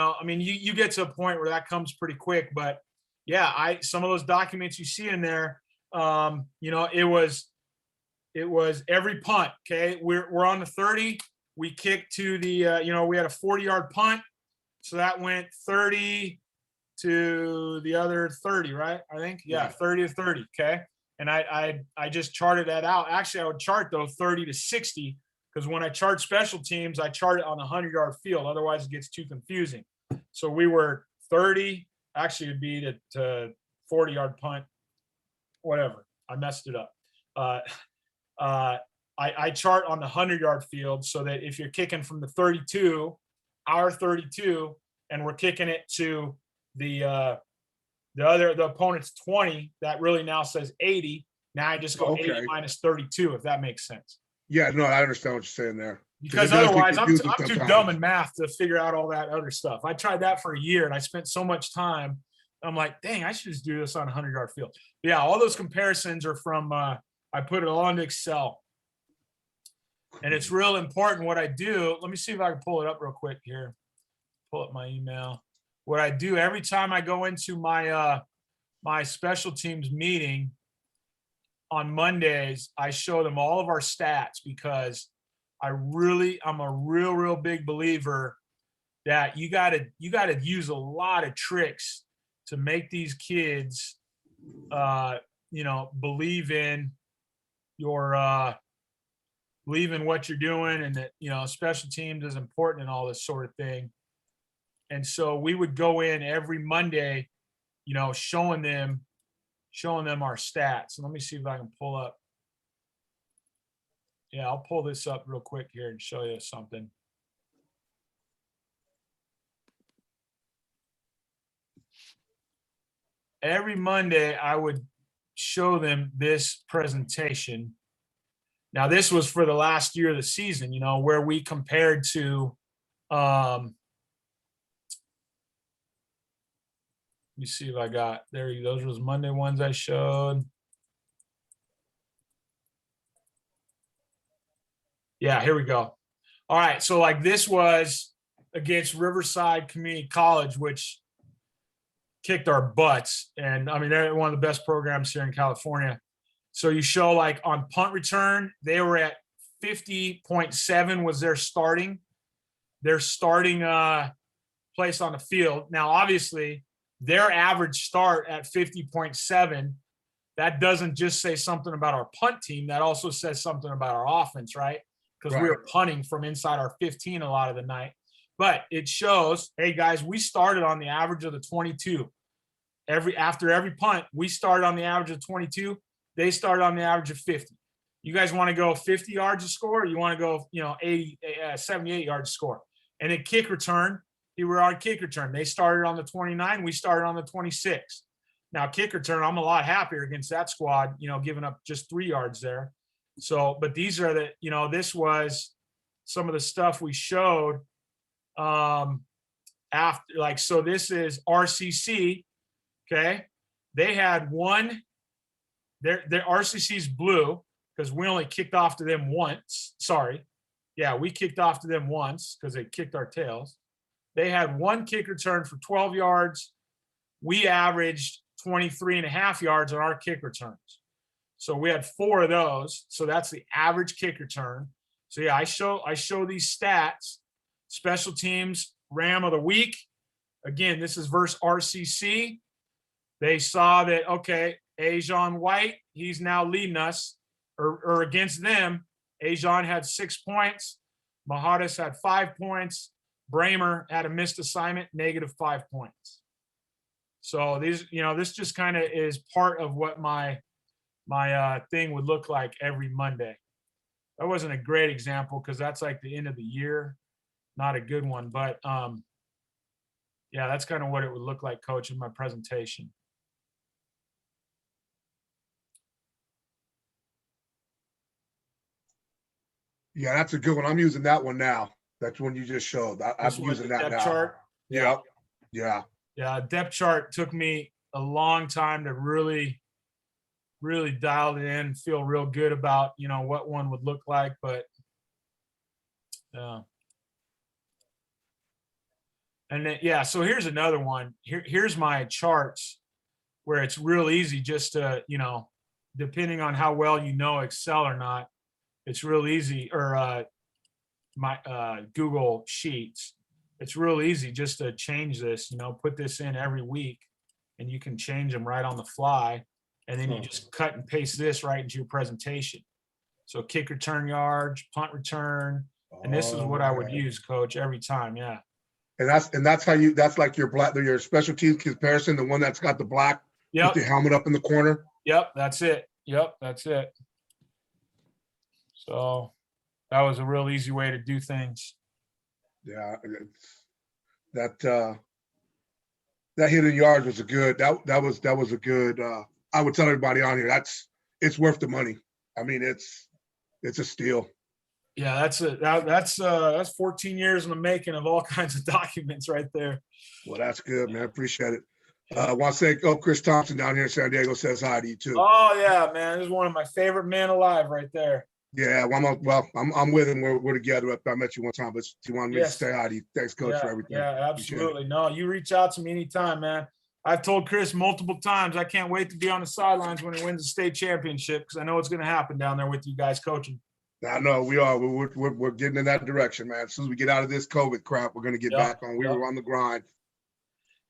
get to a point where that comes pretty quick. But, yeah, some of those documents you see in there, it was every punt, okay? We're on the 30. We kicked to the, we had a 40-yard punt. So that went 30 to the other 30, right? I think, 30 to 30, okay? And I just charted that out. Actually, I would chart though 30 to 60 because when I chart special teams, I chart it on the 100-yard field. Otherwise, it gets too confusing. So we were 30. Actually, it'd be to 40-yard punt, whatever. I messed it up. I chart on the 100-yard field so that if you're kicking from the 32, our 32, and we're kicking it to the opponent's 20, that really now says 80. Now I just go 80 minus 32, if that makes sense. Yeah, no, I understand what you're saying there. Because otherwise, I'm too dumb in math to figure out all that other stuff. I tried that for a year, and I spent so much time I'm like, dang, I should just do this on a 100-yard field. But yeah, all those comparisons are from, I put it all into Excel. And it's real important what I do. Let me see if I can pull it up real quick here. Pull up my email. What I do every time I go into my my special teams meeting on Mondays, I show them all of our stats because I'm a real big believer that you gotta use a lot of tricks to make these kids believe in your believe in what you're doing, and that special teams is important and all this sort of thing. And so we would go in every Monday, showing them our stats. And let me see if I can pull up. Yeah, I'll pull this up real quick here and show you something. Every Monday, I would show them this presentation. Now, this was for the last year of the season, where we compared to, let me see if I got, there you go. Those was Monday ones I showed. Yeah, here we go. All right, so like this was against Riverside Community College, which kicked our butts. And I mean, they're one of the best programs here in California. So you show like on punt return, they were at 50.7 was their starting place on the field. Now, obviously, their average start at 50.7, that doesn't just say something about our punt team. That also says something about our offense, right? Because we were punting from inside our 15 a lot of the night. But it shows, hey, guys, we started on the average of the 22. After every punt, we started on the average of 22. They started on the average of 50. You guys want to go 50 yards to score, or you want to go, 78 yards to score? And at kick return, we were on kick return. They started on the 29. We started on the 26. Now, kick return, I'm a lot happier against that squad, giving up just 3 yards there. So, but these are the, this was some of the stuff we showed after, like, so this is RCC. Okay. They had one. Their RCC's blue because we only kicked off to them once. Sorry. Yeah, we kicked off to them once because they kicked our tails. They had one kick return for 12 yards. We averaged 23.5 yards on our kick returns. So we had 4 of those. So that's the average kick return. So yeah, I show these stats. Special teams Ram of the week. Again, this is versus RCC. They saw that, okay, Ajon White, he's now leading us, or against them. Ajon had 6 points. Mahadas had 5 points. Bramer had a missed assignment, -5 points. So these, this just kind of is part of what my thing would look like every Monday. That wasn't a great example because that's like the end of the year, not a good one. But yeah, that's kind of what it would look like, Coach, in my presentation. Yeah, that's a good one. I'm using that one now. That's one you just showed. I'm using that now. Chart. Yep. Yeah. Yeah. Depth chart took me a long time to really dial it in, feel real good about, what one would look like. But yeah. And then, yeah, so here's another one. Here's my charts where it's real easy just to, depending on how well Excel or not, it's real easy, or my Google Sheets. It's real easy just to change this, put this in every week, and you can change them right on the fly. And then you just cut and paste this right into your presentation. So kick return yards, punt return. And this is what I would use, Coach, every time. Yeah. And that's how that's like your special teams comparison, the one that's got the black with the helmet up in the corner. Yep, that's it. Yep, that's it. So that was a real easy way to do things. Yeah, that hidden yards was a good. That was a good. I would tell everybody on here it's worth the money. I mean, it's a steal. Yeah, that's 14 years in the making of all kinds of documents right there. Well, that's good, man. Appreciate it. I want to say, Chris Thompson down here in San Diego says hi to you too. Oh yeah, man, this is one of my favorite men alive right there. Yeah, I'm with him. We're together. I met you one time, but he wanted me to say hi to you. Thanks, Coach, for everything. Yeah, absolutely. No, you reach out to me anytime, man. I've told Chris multiple times I can't wait to be on the sidelines when he wins the state championship because I know it's going to happen down there with you guys coaching. I know we are. We're getting in that direction, man. As soon as we get out of this COVID crap, we're going to get back on. We were on the grind.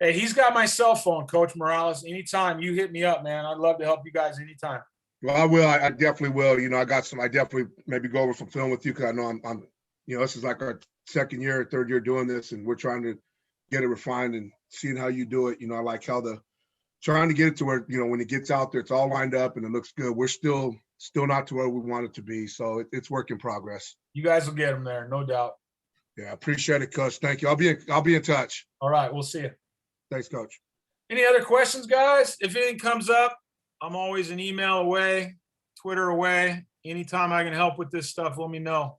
Hey, he's got my cell phone, Coach Morales. Anytime you hit me up, man, I'd love to help you guys anytime. Well, I will. I definitely will. You know, I definitely maybe go over some film with you because I know I'm, this is like our second year, third year doing this, and we're trying to get it refined and seeing how you do it. You know, I like how trying to get it to where, when it gets out there, it's all lined up and it looks good. We're still not to where we want it to be. So it's work in progress. You guys will get them there, no doubt. Yeah, appreciate it, Coach. Thank you. I'll be in touch. All right, we'll see you. Thanks, Coach. Any other questions, guys? If anything comes up, I'm always an email away, Twitter away. Anytime I can help with this stuff, let me know.